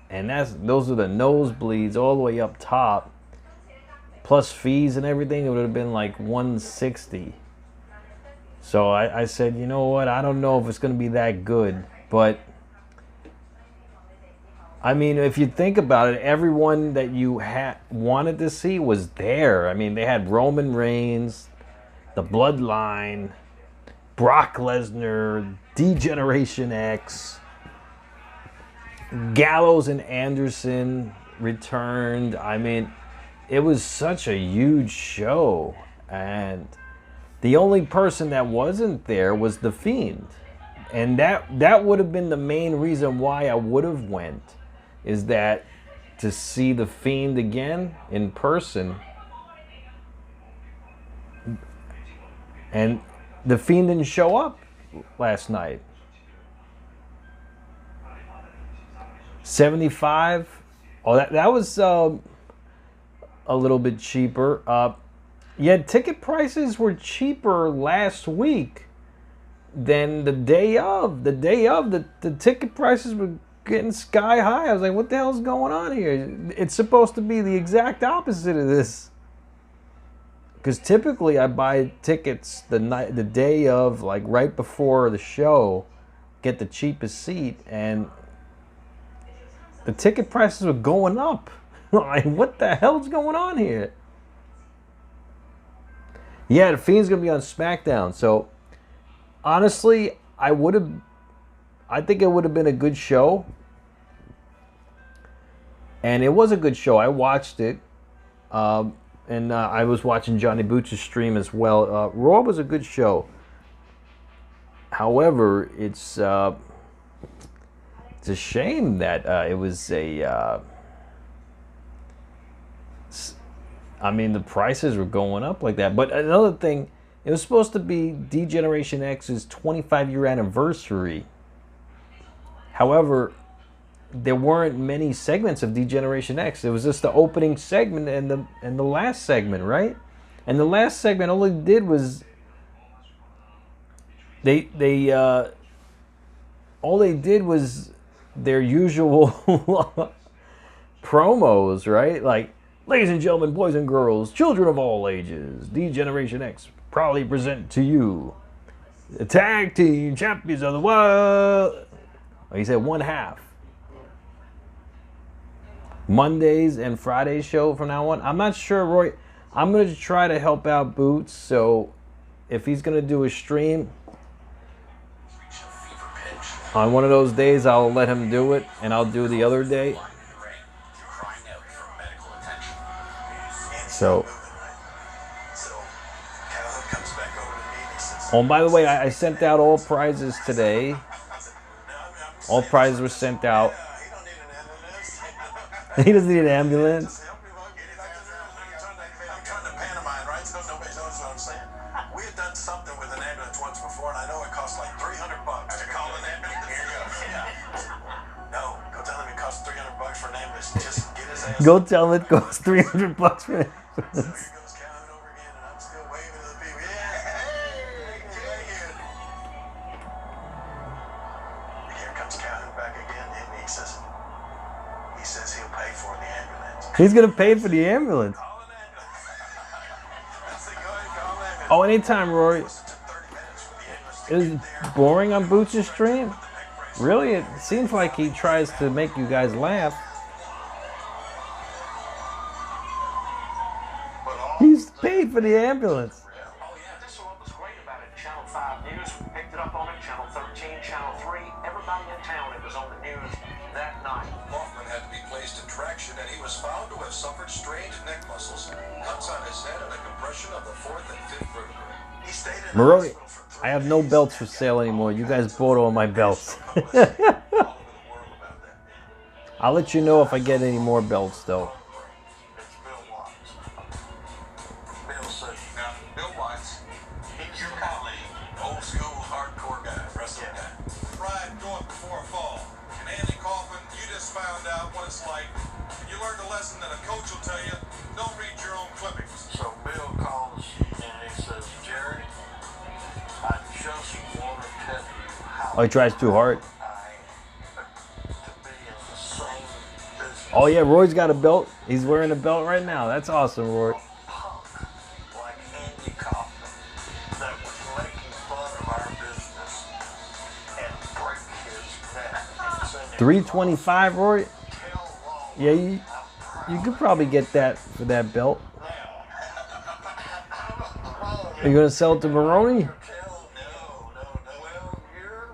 and those are the nosebleeds all the way up top, plus fees and everything. It would have been like $160. So I said, you know what? I don't know if it's going to be that good, but I mean, if you think about it, everyone that you wanted to see was there. I mean, they had Roman Reigns, the Bloodline, Brock Lesnar, D-Generation X, Gallows and Anderson returned. I mean, it was such a huge show, and the only person that wasn't there was The Fiend. And that would have been the main reason why I would have went, is that to see The Fiend again in person. And The Fiend didn't show up last night. 75. Oh, that was a little bit cheaper. Yeah, ticket prices were cheaper last week than the day of. The day of, the ticket prices were getting sky high. I was like, what the hell's going on here? It's supposed to be the exact opposite of this. Because typically I buy tickets the day of, like right before the show, get the cheapest seat, and the ticket prices were going up. Like, what the hell's going on here? Yeah, The Fiend's gonna be on SmackDown. So honestly, I think it would have been a good show. And it was a good show. I watched it. And I was watching Johnny Boots' stream as well. Raw was a good show. However, it's a shame that it was a... I mean, the prices were going up like that. But another thing, it was supposed to be D-Generation X's 25-year anniversary. However, there weren't many segments of D-Generation X. It was just the opening segment and the last segment, right? And the last segment, all they did was all they did was their usual promos, right? Like, ladies and gentlemen, boys and girls, children of all ages, D-Generation X proudly present to you the tag team champions of the world. Oh, he said one half. Mondays and Fridays show from now on. I'm not sure, Roy. I'm going to try to help out Boots. So if he's going to do a stream on one of those days, I'll let him do it, and I'll do the other day. So, oh, and by the way, I sent out all prizes today. All prizes were sent out. He doesn't need an ambulance. I'm trying to pantomime, right? So nobody knows what I'm saying. We had done something with an ambulance once before, and I know it cost like $300 to call an ambulance. Here you go. Yeah. No, go tell him it costs $300 for an ambulance. Just get his ass. Go tell him it costs $300 for an ambulance. So here goes Calvin over again, and I'm still waving to the people. Yeah, hey, here comes Calvin back again, and he says he'll pay for the ambulance. He's going to pay for the ambulance. Call an ambulance. Oh, anytime, Rory. It was boring on Boots' stream? Really? It seems like he tries to make you guys laugh. He's paid for the ambulance. Oh yeah, this is what was great about it. Channel 5 News picked it up on it. Channel 13, Channel 3, everybody in town, it was on the news that night. Kaufman had to be placed in traction, and he was found to have suffered strained neck muscles, cuts on his head, and a compression of the 4th and 5th vertebrae. He stayed in Maroni, I have no belts for sale anymore. You guys bought all my belts. I'll let you know if I get any more belts, though. Bill Watts, he's your colleague, old school hardcore guy, wrestling guy. Pride going before a fall. And Andy Kaufman, you just found out what it's like. You learned a lesson that a coach will tell you, don't read your own clippings. So Bill calls and he says, Jerry, I just want to tell you how Oh, he tries too hard. to be in the same business. Oh, yeah, Roy's got a belt. He's wearing a belt right now. That's awesome, Roy. Like Andy Kaufman that was making fun of our business and break his neck. 325, Roy? Tell Lawler Yeah, you could probably get that for that belt. Are you going to sell it to Maroni? No. Well, you're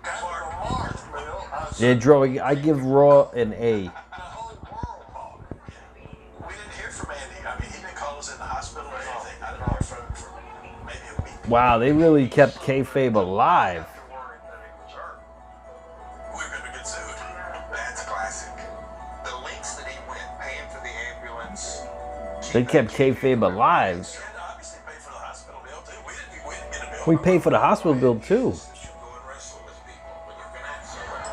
kind of a Mars, Bill. Yeah, Dro, I give Raw an A. The whole world bought it. We didn't hear Wow, they really kept kayfabe alive. We're going to get sued. That's classic. The lengths that he went paying for the ambulance. They kept kayfabe alive. And obviously pay for the hospital bill too. We didn't get a bill. We paid for the hospital bill too. You should go and wrestle with people when you're going to have someone.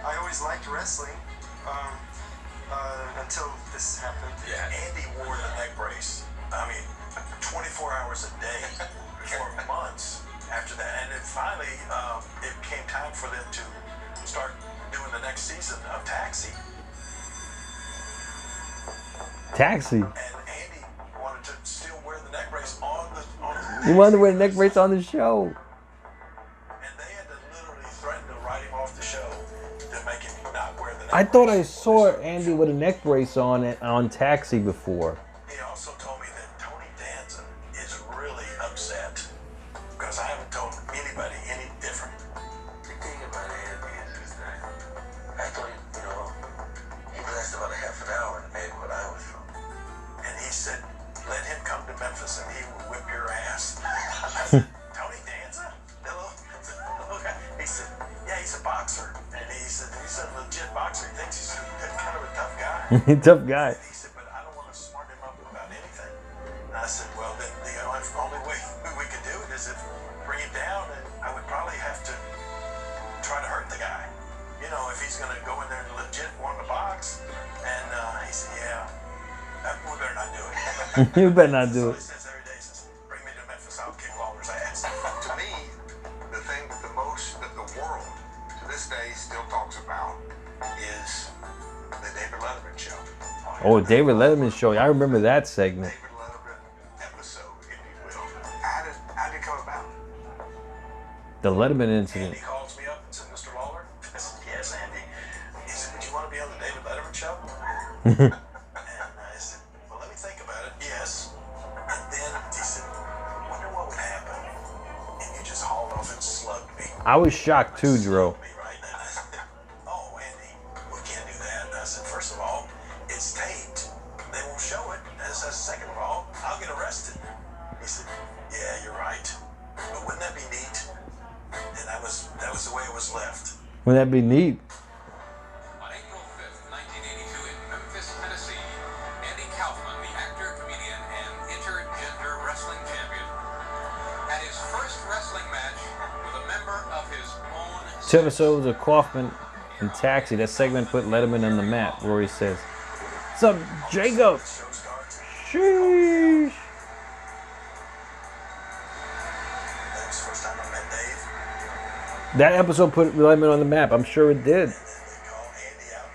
I always liked wrestling until this happened. Yeah, Andy wore the neck brace. I mean, 24 hours a day for months after that. And then finally, it came time for them to start doing the next season of Taxi. Taxi. And Andy wanted to still wear the neck brace on the You wanted to wear the neck brace on the show. and they had to literally threaten to write him off the show to make him not wear the neck I brace. thought I saw Andy with a neck brace on Taxi before. He also told me that Tony Danza is really upset because I haven't told anybody any different. The thing about Andy is that I thought, he lasted about a half an hour in the neighborhood I was from. And he said, let him come to Memphis and he will whip your ass. I said, Tony Danza? Hello? He said, yeah, he's a boxer. And he said, he's a legit boxer. He thinks he's kind of a tough guy. Tough guy. He said, but I don't want to smart him up about anything. And I said, well, then the only way we could do it is if bring him down, and I would probably have to try to hurt the guy. If he's going to go in there and legit want to box. And he said, yeah, we better not do it. You better not do it. He says every day, he says, bring me to Memphis, I'll kick Lawler's ass. To me, the thing that the world to this day still talks about is the David Letterman show. Oh, David Letterman show. I remember that segment. David Letterman episode, if you will. How did it come about? The Letterman incident. Andy calls me up and said, Mr. Lawler? I said, yes, Andy. He said, would you want to be on the David Letterman show? And I said, well, let me think about it. Yes. And then he said, wonder what would happen if you just hauled off and slugged me. I was shocked too, Dro. Me, right? And I said, oh, Andy, we can't do that. And I said, first of all, it's taped. They won't show it. And I said, second of all, I'll get arrested. He said, yeah, you're right. But wouldn't that be neat? And that was the way it was left. Wouldn't that be neat? On April 5th, 1982 in Memphis, Tennessee, Andy Kaufman, the actor, comedian, and intergender wrestling champion, had his first wrestling match with a member of his own 2 episodes of Kaufman and Taxi. That segment put Letterman on the map. Rory says, "What's up, Jacob?" Show starts. Sheesh. That was the first time I met Dave. That episode put Letterman on the map. I'm sure it did. And then they call Andy out.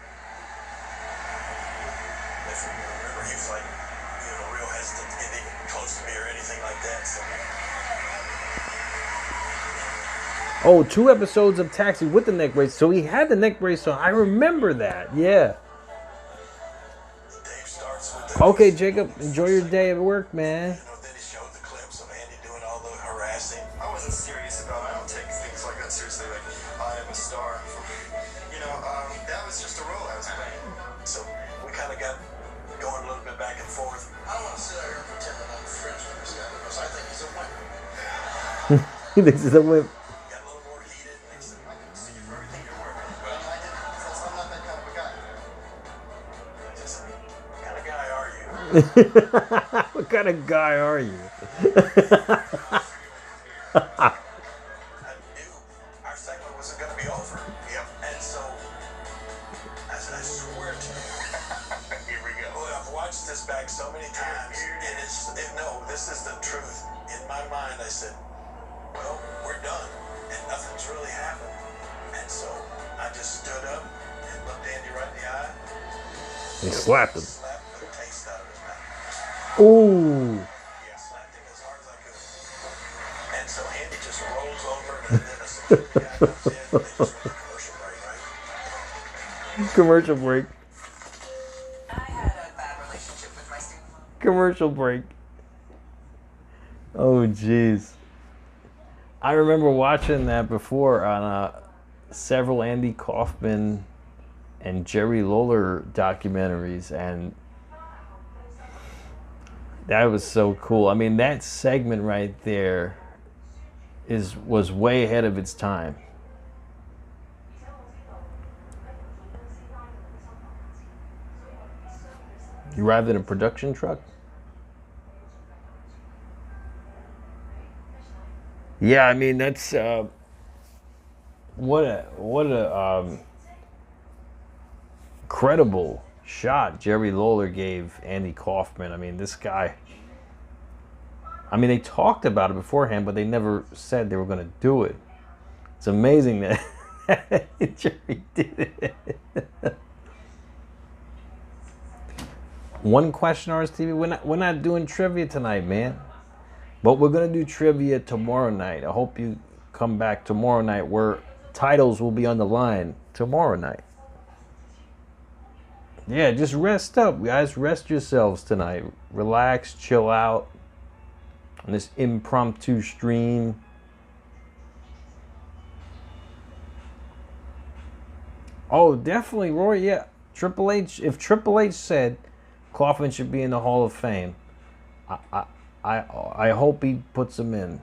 If you remember, he was like, real hesitant to get even close to me or anything like that. So Oh, 2 episodes of Taxi with the neck brace. So he had the neck brace on. I remember that. Yeah. Dave starts with the. Okay, Jacob. Enjoy your day at work, man. Then he showed the clips of Andy doing all the harassing. I wasn't serious about it. I don't take things like that seriously. Like, I am a star. That was just a role I was playing. So we kind of got going a little bit back and forth. I don't want to sit out here and pretend that I'm friends with this guy because I think he's a winner. He thinks it's a whip. Got a little more heated. And he said, I can see you for everything you're worth. But I didn't, because I'm not that kind of a guy. just, what kind of guy are you? What kind of guy are you? I knew our segment wasn't going to be over. Yep. And so, I said, I swear to you. Here we go. Well, I've watched this back so many times. This is the truth. In my mind, I said, well, we're done. And nothing's really happened. And so, I just stood up and looked Andy right in the eye. He slapped him. Slapped the taste out of his mouth. Ooh. Yeah, slapped him as hard as I could. And so Andy just rolls over, and then a security guy comes in. They just run a commercial break, right? Commercial break. I had a bad relationship with my student loan. Commercial break. Oh, jeez. I remember watching that before on several Andy Kaufman and Jerry Lawler documentaries, and That was so cool. I mean, that segment right there was way ahead of its time. You arrived in a production truck? Yeah, I mean, that's what a credible shot Jerry Lawler gave Andy Kaufman. I mean, this guy, I mean, they talked about it beforehand, but they never said they were going to do it. It's amazing that Jerry did it. One question, RSTV. We're not doing trivia tonight, man. But we're going to do trivia tomorrow night. I hope you come back tomorrow night where titles will be on the line tomorrow night. Yeah, just rest up, guys. Rest yourselves tonight. Relax, chill out on this impromptu stream. Oh, definitely, Roy. Yeah, Triple H. If Triple H said Kaufman should be in the Hall of Fame, I hope he puts him in.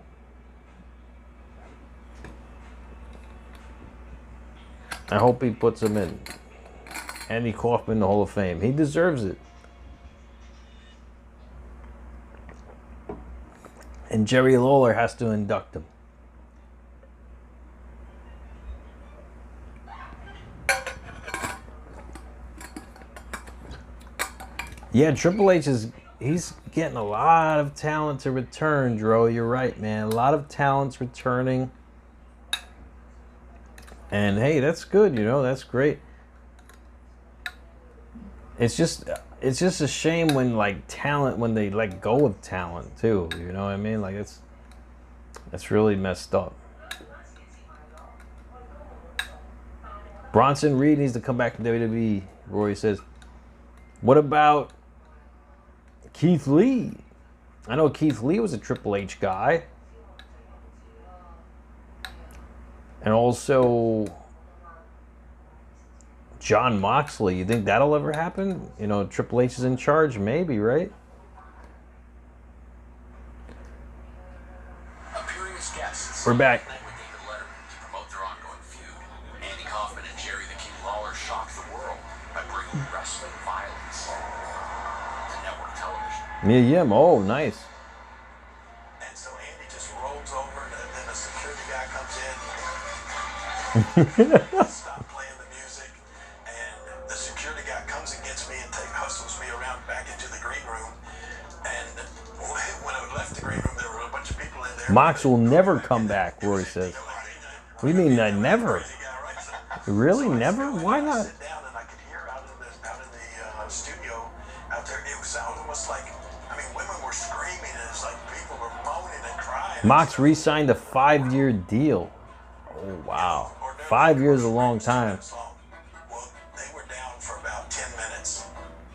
I hope he puts him in. Andy Kaufman in the Hall of Fame. He deserves it. And Jerry Lawler has to induct him. Yeah, Triple H he's getting a lot of talent to return, Dro. You're right, man. A lot of talent's returning. And hey, that's good, you know, that's great. It's just a shame when when they let go of talent too, you know what I mean? Like that's really messed up. Bronson Reed needs to come back to WWE, Roy says. What about Keith Lee? I know Keith Lee was a Triple H guy. And also John Moxley. You think that'll ever happen? You know, Triple H is in charge, maybe, right? We're back. To promote their ongoing feud, Andy Kaufman and Jerry the King Lawler shocked the world by bringing wrestling violence to network television. Yeah, oh, nice. And so Andy just rolls over, and then a security guy comes in. Stop playing the music, and the security guy comes and gets me and hustles me around back into the green room. And when I left the green room, there were a bunch of people in there. Mox will never come back, Roy says. What do you mean, never? Really, never? Why not? Sit down, and I could hear out in the studio out there. It was almost like, I mean, women were screaming, and it's like people were moaning and crying. Mox re-signed a 5-year deal. Oh, wow. 5 years is a long time. Well, they were down for about 10 minutes.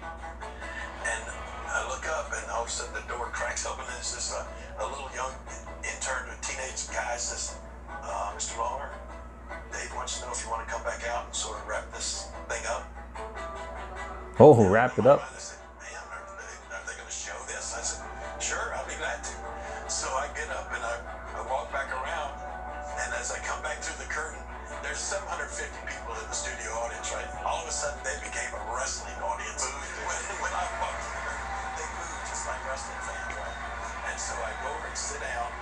And I look up, and all of a sudden the door cracks open, and it's just a little young intern, a teenage guy says, Mr. Lawler, Dave wants to know if you want to come back out and sort of wrap this thing up. Oh, wrap it up. I said, man, are they going to show this? I said, sure, I'll be glad to. So I get up, and I walk back around, and as I come back through the curtain, there's 750 people in the studio audience, right? All of a sudden, they became a wrestling audience. When I walked through the curtain, they moved just like wrestling fans, right? And so I go over and sit down,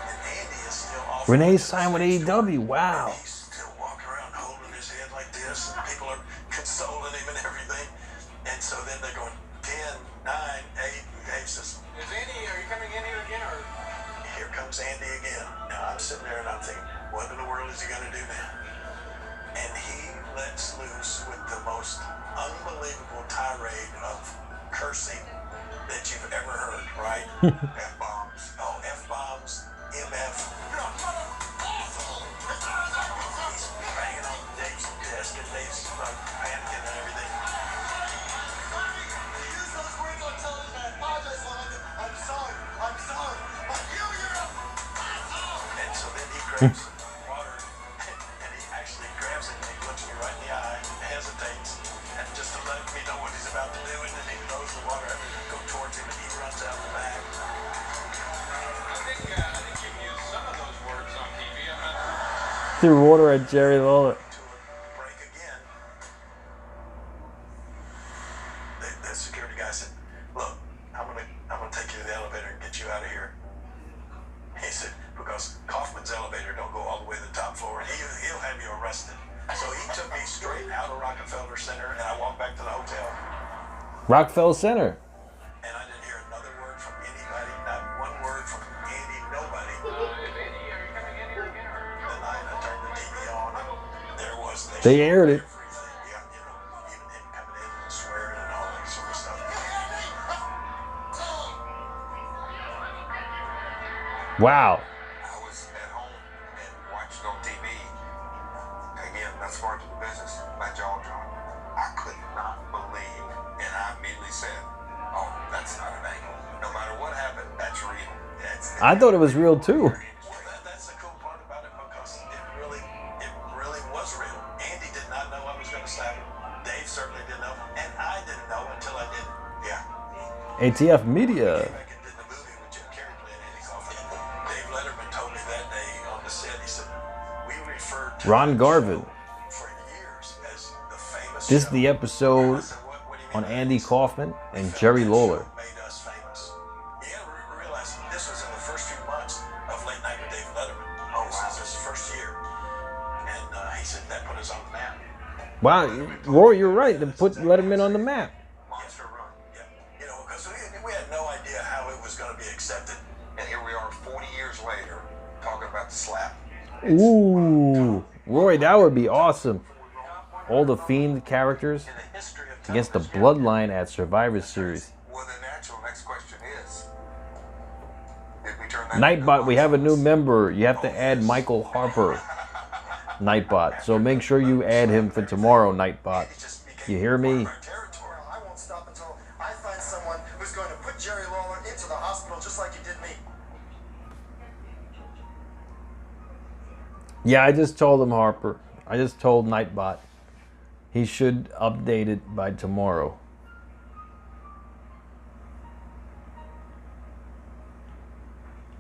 and Andy is still off. Renee signed with AEW, wow. He's still walking around holding his head like this, and people are consoling him and everything. And so then they're going 10, 9, 8, and Dave says, Is Andy, are you coming in here again, or? here comes Andy again. Now I'm sitting there and I'm thinking, what in the world is he going to do now? And he lets loose with the most unbelievable tirade of cursing that you've ever heard, right? F-bombs. Oh, F-bombs, MF. He's banging on Dave's desk, and Dave's like panicking and everything. Use those words on television. I apologize, Lawler. I'm sorry. I'm sorry. But you're an asshole. And so then he grabs some water, and he actually grabs it, and he looks me right in the eye, and hesitates, and just to let me know what he's about to do, and then he throws the water at me, go towards him, and he runs out. threw water at Jerry Lawler. To a break again. The security guy said, "Look, I'm gonna take you to the elevator and get you out of here." He said, because Kaufman's elevator don't go all the way to the top floor, and he'll have you arrested. So he took me straight out of Rockefeller Center, and I walked back to the hotel. Rockefeller Center. And I didn't hear another word from anybody, not one word from Andy, nobody. The night I turned the TV on, and there was They aired it. everything. Yeah, you know, even him coming in and swearing and all that sort of stuff. Wow. I was at home and watched on TV. Again, that's part of the business. My jaw dropped. I could not believe, and I immediately said, "Oh, that's not an angle. No matter what happened, that's real." I thought it was real too. Well, that's the cool part about it, because it really was real. Andy did not know I was going to slap him. Dave certainly didn't know, and I didn't know until I did. Yeah. ATF Media. Back and did the movie with Jim Carrey playing Andy Kaufman. Dave Letterman told me that day on the set, he said, "We referred to Ron that Garvin. show for years as the famous This is show." the episode I said, "What do you mean on by Andy that?" Kaufman He and felt Jerry that Lawler. show made us famous. You gotta realize this was in the first few months of Late Night with Dave Letterman. Oh, this is his first year. And he said that put us on the map. Wow, Roy, you're right. To put Letterman on the map. Monster run. Yeah. You know, because we had no idea how it was going to be accepted. And here we are 40 years later talking about the slap. Ooh, Roy, that would be awesome. All the Fiend characters In the history of against the television. Bloodline at Survivor Series. Well, the natural next question is, did we turn that Nightbot, we have a new member. You have to add Michael Harper. Nightbot. So make sure you add him for tomorrow, Nightbot. It just became You hear me? part of our territory. I won't stop until I find someone who's going to put Jerry Lawler into the hospital just like he did me. Yeah, I just told him, Harper. I just told Nightbot. He should update it by tomorrow.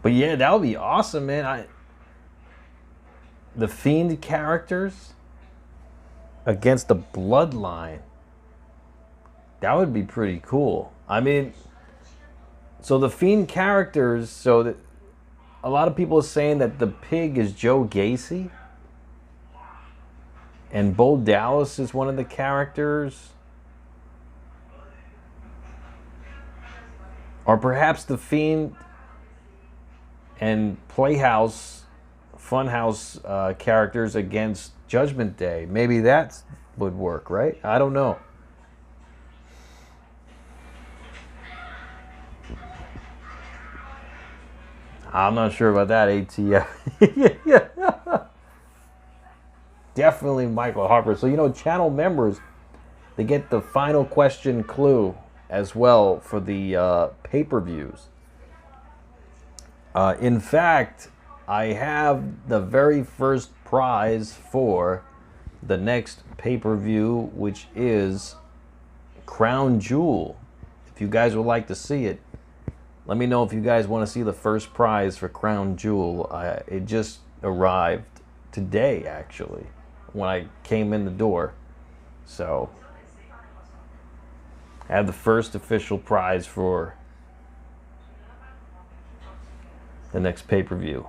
But yeah, that would be awesome, man. The Fiend characters against the Bloodline. That would be pretty cool. I mean, so the Fiend characters, so that a lot of people are saying that the pig is Joe Gacy. And Bo Dallas is one of the characters. Or perhaps the Fiend and Playhouse, Funhouse characters against Judgment Day. Maybe that would work, right? I don't know. I'm not sure about that, ATF. Yeah. Definitely Michael Harper. So, you know, channel members, they get the final question clue as well for the pay-per-views. In fact, I have the very first prize for the next pay-per-view, which is Crown Jewel. If you guys would like to see it, let me know if you guys want to see the first prize for Crown Jewel. It just arrived today, actually, when I came in the door. So I have the first official prize for the next pay-per-view.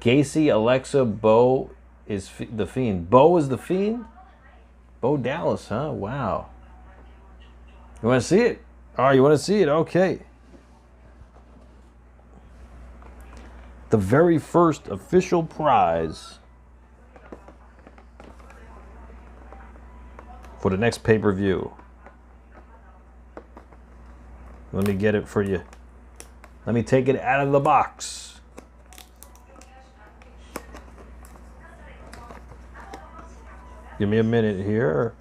Gacy, Alexa, Bo is the Fiend. Bo is the Fiend? Bo Dallas, huh? Wow. You want to see it? Oh, you want to see it? Okay. The very first official prize for the next pay-per-view. Let me get it for you. Let me take it out of the box. Give me a minute here.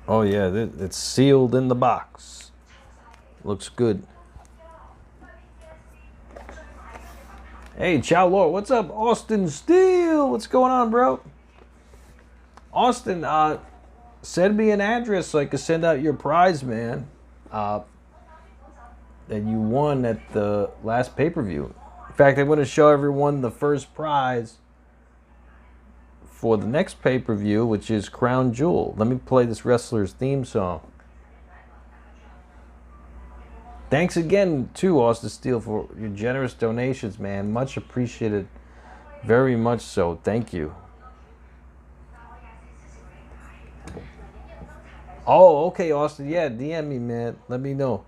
Oh yeah, it's sealed in the box. Looks good. Hey, Chow Lord, what's up? Austin Steele, what's going on, bro? Austin, send me an address so I can send out your prize, man. that you won at the last pay-per-view. In fact, I'm going to show everyone the first prize for the next pay-per-view, which is Crown Jewel. Let me play this wrestler's theme song. Thanks again to Austin Steele for your generous donations, man. Much appreciated. Very much so. Thank you. Oh, okay, Austin. Yeah, DM me, man. Let me know.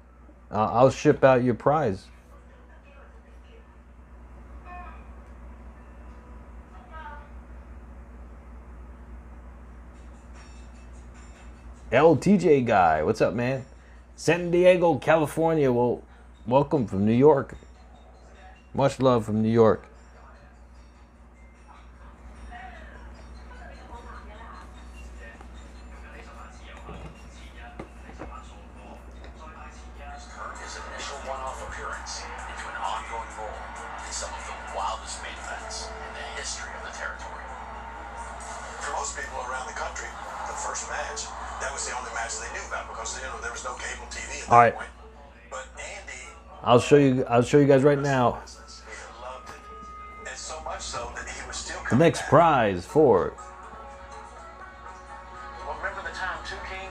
I'll ship out your prize. LTJ guy, what's up, man? San Diego, California. Well, welcome from New York. Much love from New York. His initial one-off appearance into an ongoing role in some of the wildest main events in the history of the territory. For most people around the country, the first match, that was the only match they knew about because there was no cable TV at that point. But Andy, I'll show you guys right now. he loved it, and so much so that he was still The coming next back. prize for Well, remember the time too, King?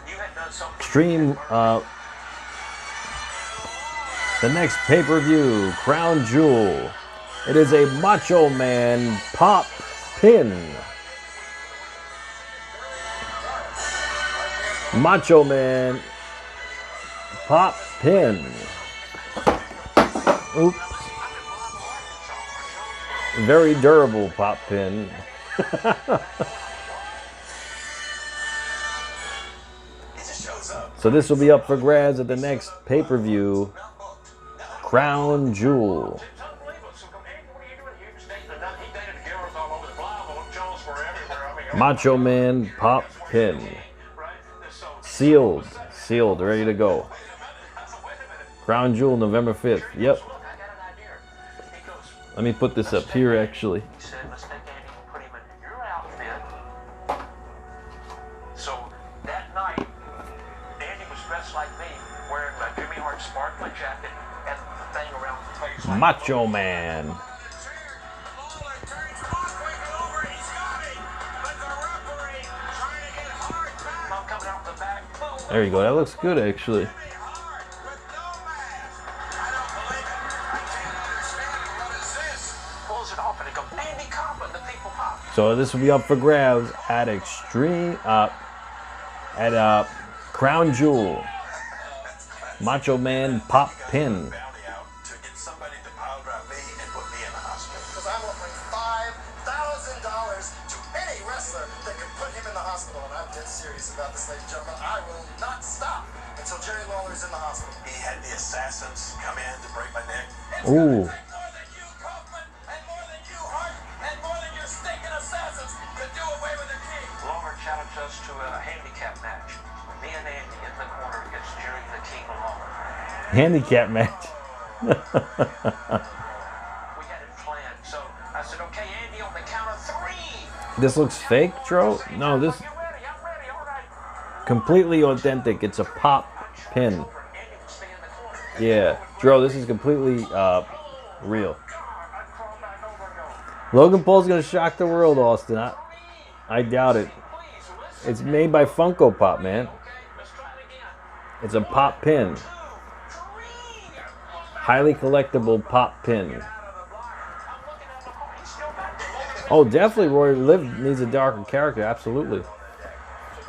You had done something. stream the next pay-per-view, Crown Jewel. It is a Macho Man pop pin. Macho Man pop pin. Oops. Very durable pop pin. He just shows up. So this will be up for grabs at the next pay-per-view, Crown Jewel. It's unbelievable. So, Andy, what are you doing? He was dating he dated girls all over the Bible. Jones were everywhere. I mean, Macho Man pop pin. right? So, Sealed, ready to go. Crown Jewel, November 5th. Yep. look, I got an idea. He goes, Let me put this up here, actually. he said, let's take Andy and put him in your outfit. So that night, Andy was dressed like me, wearing my Jimmy Hart sparkling jacket and the thing around the face. Like Macho Man. Lawler turns Mosswick over. He's got it. But the referee trying to get hard back. I'm coming out the back. Boom. There you go. That looks good, actually. Hard with no mask. I don't believe it. I can't understand it. What is this? Pulls it off and it goes, Andy Kaufman, the people pop. So this will be up for grabs at Crown Jewel. Macho Man pop pin. Bounty out to get somebody to pile drive me and put me in the hospital. Because I'm offering $5,000 to any wrestler that can put him in the hospital. And I'm dead serious about this, ladies and gentlemen. I will not stop until Jerry Lawler's in the hospital. He had the assassins come in to break my neck. Ooh. More than you, Kaufman, and more than you, Hart, and more than your stinking assassins could do away with the king. Lawler challenged us to a handicap match. Me and Andy in the corner against Jerry the King Lawler. Handicap match. We had it planned. So I said, okay, Andy, on the count of 3. This looks fake, Tro? No, this You ready? I'm ready. All right. completely authentic. It's a pop pin. Andy would stay in the corner. Yeah, Dro, this is completely real. God, I'd crawl back over and go, Logan Paul's gonna shock the world, Austin. I doubt it. please listen. It's made by Funko Pop, man. Okay, let's try it again. It's a pop pin. Highly collectible pop pin. Oh, definitely Roy Liv needs a darker character, absolutely. So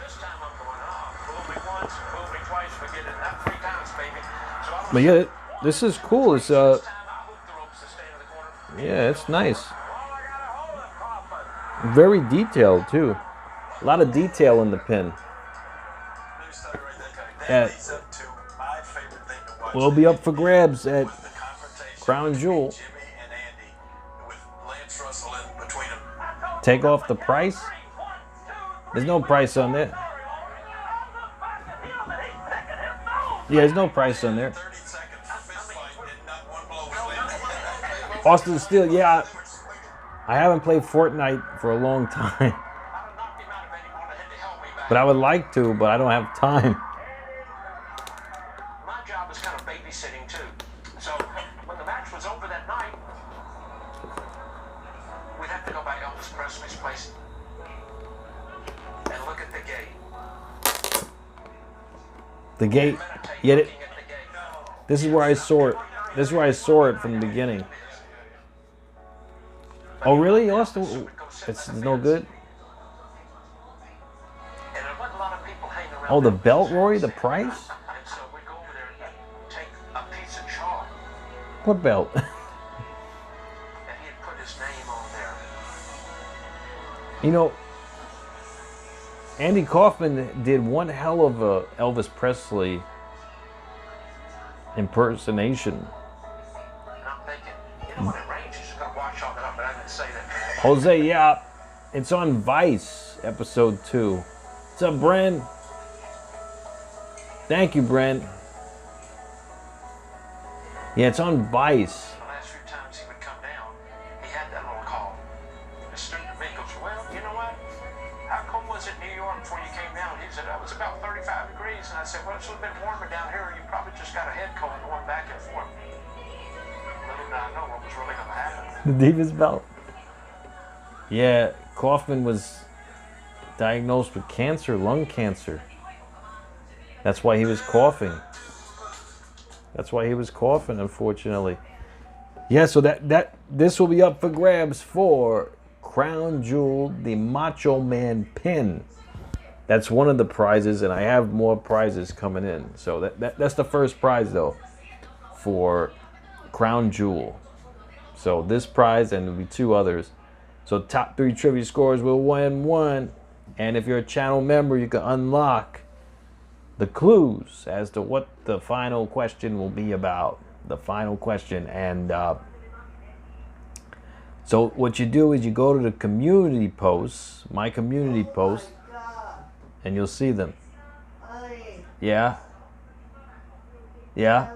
this time I'm going off. Fool me once, fool me twice, we get it not 3 times, baby. So I'm But yeah, this is cool. It's time I hooked the ropes to stay in the corner. yeah, it's nice. All I got a hold of Kaufman. Very detailed too. A lot of detail in the pin. Let me stop you right there, Cody. Yeah. That leads up to my favorite thing to watch. Will be up for grabs at was the confrontation Crown Jewel. between Jimmy and Andy with Lance Russell in between them. Take off the price. There's no price on there. Yeah, there's no price on there. 30 second fist fight and not one blow was landed. Austin Steele, yeah. I haven't played Fortnite for a long time. I'd have knocked him out if Eddie wanted to help me back. But I would like to, but I don't have time. My job is kind of babysitting this place. And look at the gate. The gate. Yet it. This is where I saw it. This is where I saw it from the beginning. Oh really? You lost the. It's no good. Oh, the belt, Rory? The price? And so we'd go over there and take a piece of chalk. What belt? And he had put his name on there. You know, Andy Kaufman did one hell of a Elvis Presley impersonation. And I'm thinking, you know, when it rains, you're just going to wash all that up, but I didn't say that. Jose, yeah. It's on Vice, episode 2. What's up, Bren? Thank you, Brent. Yeah, it's on Vice. The last few times he would come down, he had that little call. The stupid me goes, well, you know what? How cold was it in New York before you came down? He said, it was about 35 degrees. And I said, well, it's a little bit warmer down here. You probably just got a head cold going back and forth. Little did I know what was really going to happen. The Davis belt. Yeah, Kaufman was diagnosed with cancer, lung cancer. That's why he was coughing. That's why he was coughing, unfortunately. Yeah, so this will be up for grabs for Crown Jewel, the Macho Man pin. That's one of the prizes, and I have more prizes coming in. So that's the first prize, though, for Crown Jewel. So this prize, and there'll be 2 others. So top 3 trivia scores will win 1. And if you're a channel member, you can unlock the clues as to what the final question will be about. The final question. And so what you do is you go to the community posts, my community post, and you'll see them. Yeah? Yeah?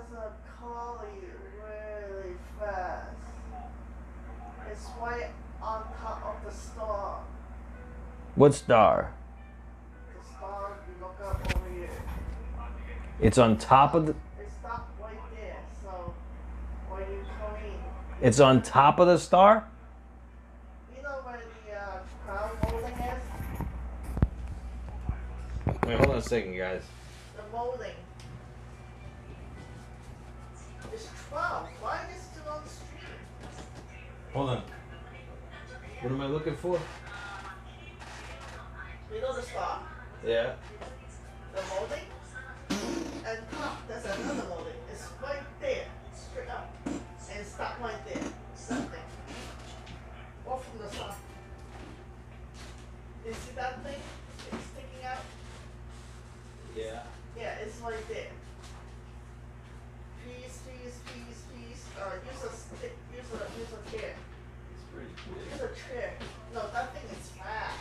Call you really fast. It's right on top of the star. What star? The star, you look up over here. It's on top of the... It's not right there, so when you come in. It's on top of the star? You know where the crown molding is? Wait, hold on a second, guys. The molding. It's 12. Why is it still on the street? Hold on. What am I looking for? You know the star? Yeah. The molding? And top, there's another molding. It's right there, straight up. And stop right there. Something. Off from the side. You see that thing? It's sticking out? Yeah. Yeah, it's right there. Piece. Use a stick, use a chair. It's pretty Use a chair. No, that thing is fast.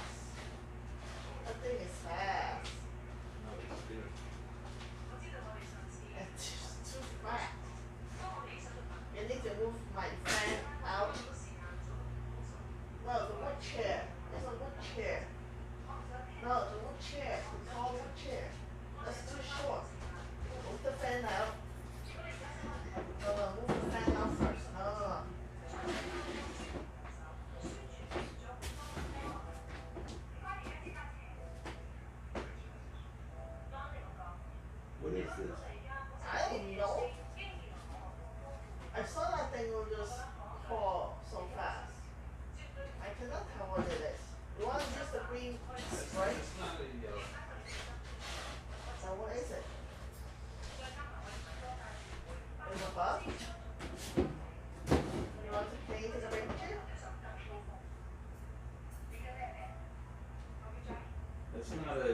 That thing is fast. No, it's good. It's too fast. You need to move my fan out. No, the wood chair. There's a wood chair. No, the wood chair. The tall wood chair. That's too short. Move the fan out. No, move the fan out first. No. What is this? I don't know. I saw that thing will just fall so fast. I cannot tell what it is. You want to use the green spray? So what is it? Is it a bug? You want to paint the picture? That's not a...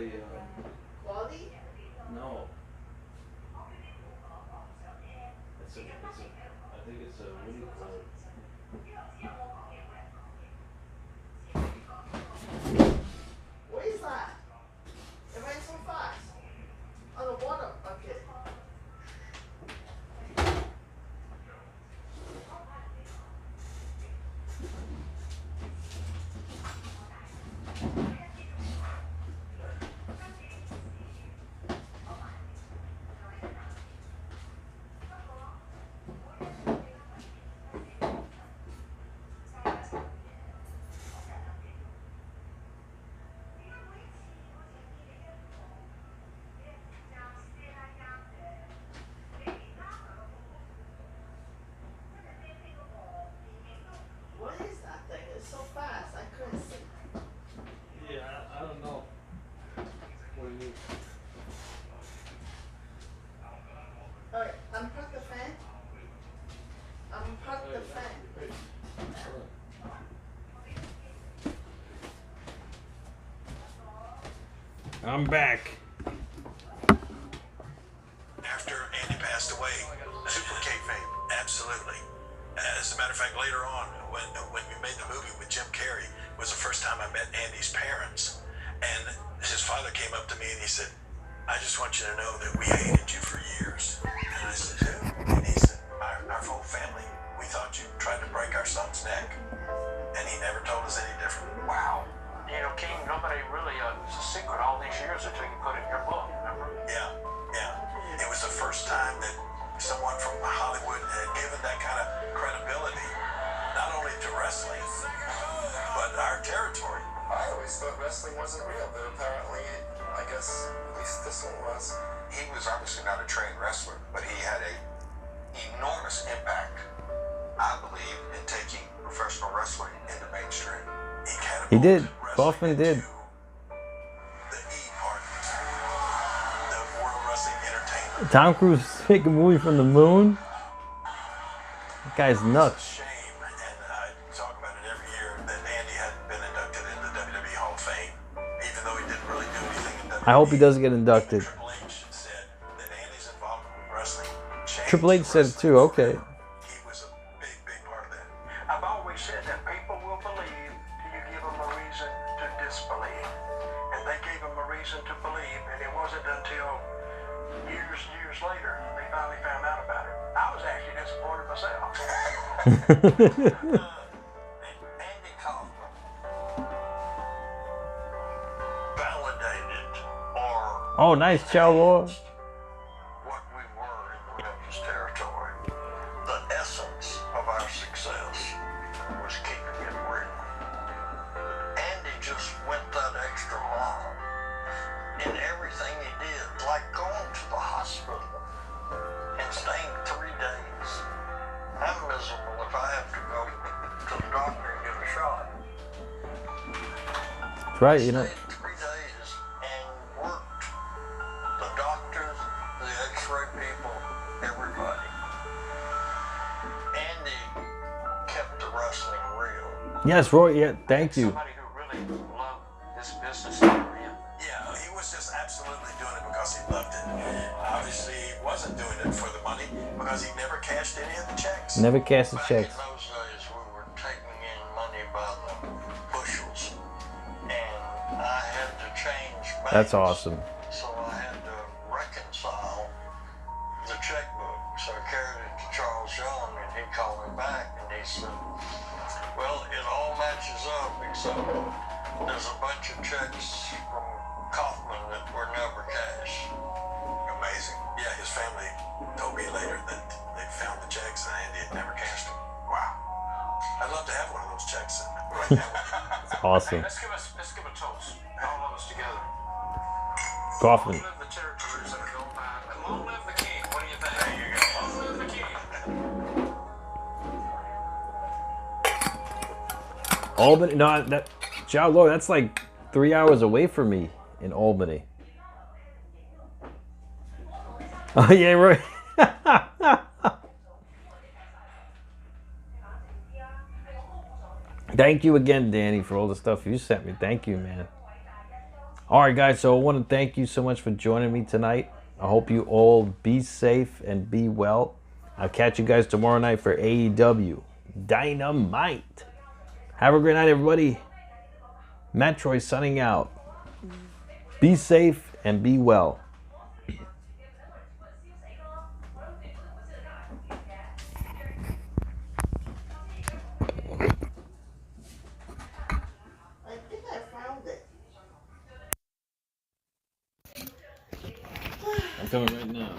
Quality? no. I think it's a... what do you call it? What is that? It ran so fast. On the water bucket. I'm back. After Andy passed away, Super kayfabe. absolutely. As a matter of fact, later on, when we made the movie with Jim Carrey, was the first time I met Andy's parents. And his father came up to me and he said, I just want you to know that we hated you for years. And I said, who? And he said, our whole family. We thought you tried to break our son's neck. And he never told us any different. Wow. You know, King, nobody really, it's a secret all these years until you put it in your book, remember? Yeah, yeah. It was the first time that someone from Hollywood had given that kind of credibility, not only to wrestling, but our territory. I always thought wrestling wasn't real, but apparently, I guess, at least this one was. He was obviously not a trained wrestler, but he had a enormous impact, I believe, in taking professional wrestling into mainstream. He did. Kaufman did. The E part, the World Wrestling Entertainment. Tom Cruise make a movie from the moon? That guy's nuts. Shame, and I talk about it every year, that Andy hadn't been inducted into the WWE Hall of Fame, even though he didn't really do anything in WWE. I hope he does get inducted. Triple H said that Andy's involvement with wrestling changed Triple H said it too, okay. He was a big, big part of that. I've always said that people will believe till you give them a reason to disbelieve. And they gave them a reason to believe, and it wasn't until years later they finally found out about it. I was actually disappointed myself. Andy Kaufman validated or Oh, nice, Chow Lawler. what we were in the women's territory. The essence of our success was keeping it real. Andy just went that extra mile in everything he did, like going to the hospital and staying 3 days. I'm miserable if I have to go to the doctor and get a shot. That's right, you know. Stayed 3 days and worked the doctors, the x-ray people, everybody. Andy kept the wrestling real. Yes, Roy, yeah, thank you. Somebody who really loved this business for him. Yeah, he was just absolutely doing it because he loved it. Obviously, he wasn't doing it for the money because he never cashed any of the checks. Never cast the Back checks. in those days, we were taking in money by the bushels, and I had to change banks. That's awesome. So I had to reconcile the checkbook. So I carried it to Charles Young, and he called me back, and he said, well, it all matches up, except there's a bunch of checks from Kaufman that were never cashed. Amazing. Yeah, his family told me later that they found the checks and Andy had never cashed them. Wow. I'd love to have one of those checks right now. It's awesome. Let's give a toast, all of us together. Kaufman. Long live the territories that are going by, and long live the king. What do you think? There you go. Long live the king. Albany, no, that Chow Lawler, that's like 3 hours away from me in Albany. Oh yeah, right. Thank you again, Danny, for all the stuff you sent me. Thank you, man. All right, guys, so I want to thank you so much for joining me tonight. I hope you all be safe and be well. I'll catch you guys tomorrow night for AEW Dynamite. Have a great night, everybody. MATTROISE signing out. Be safe and be well. I think I found it. I'm coming right now.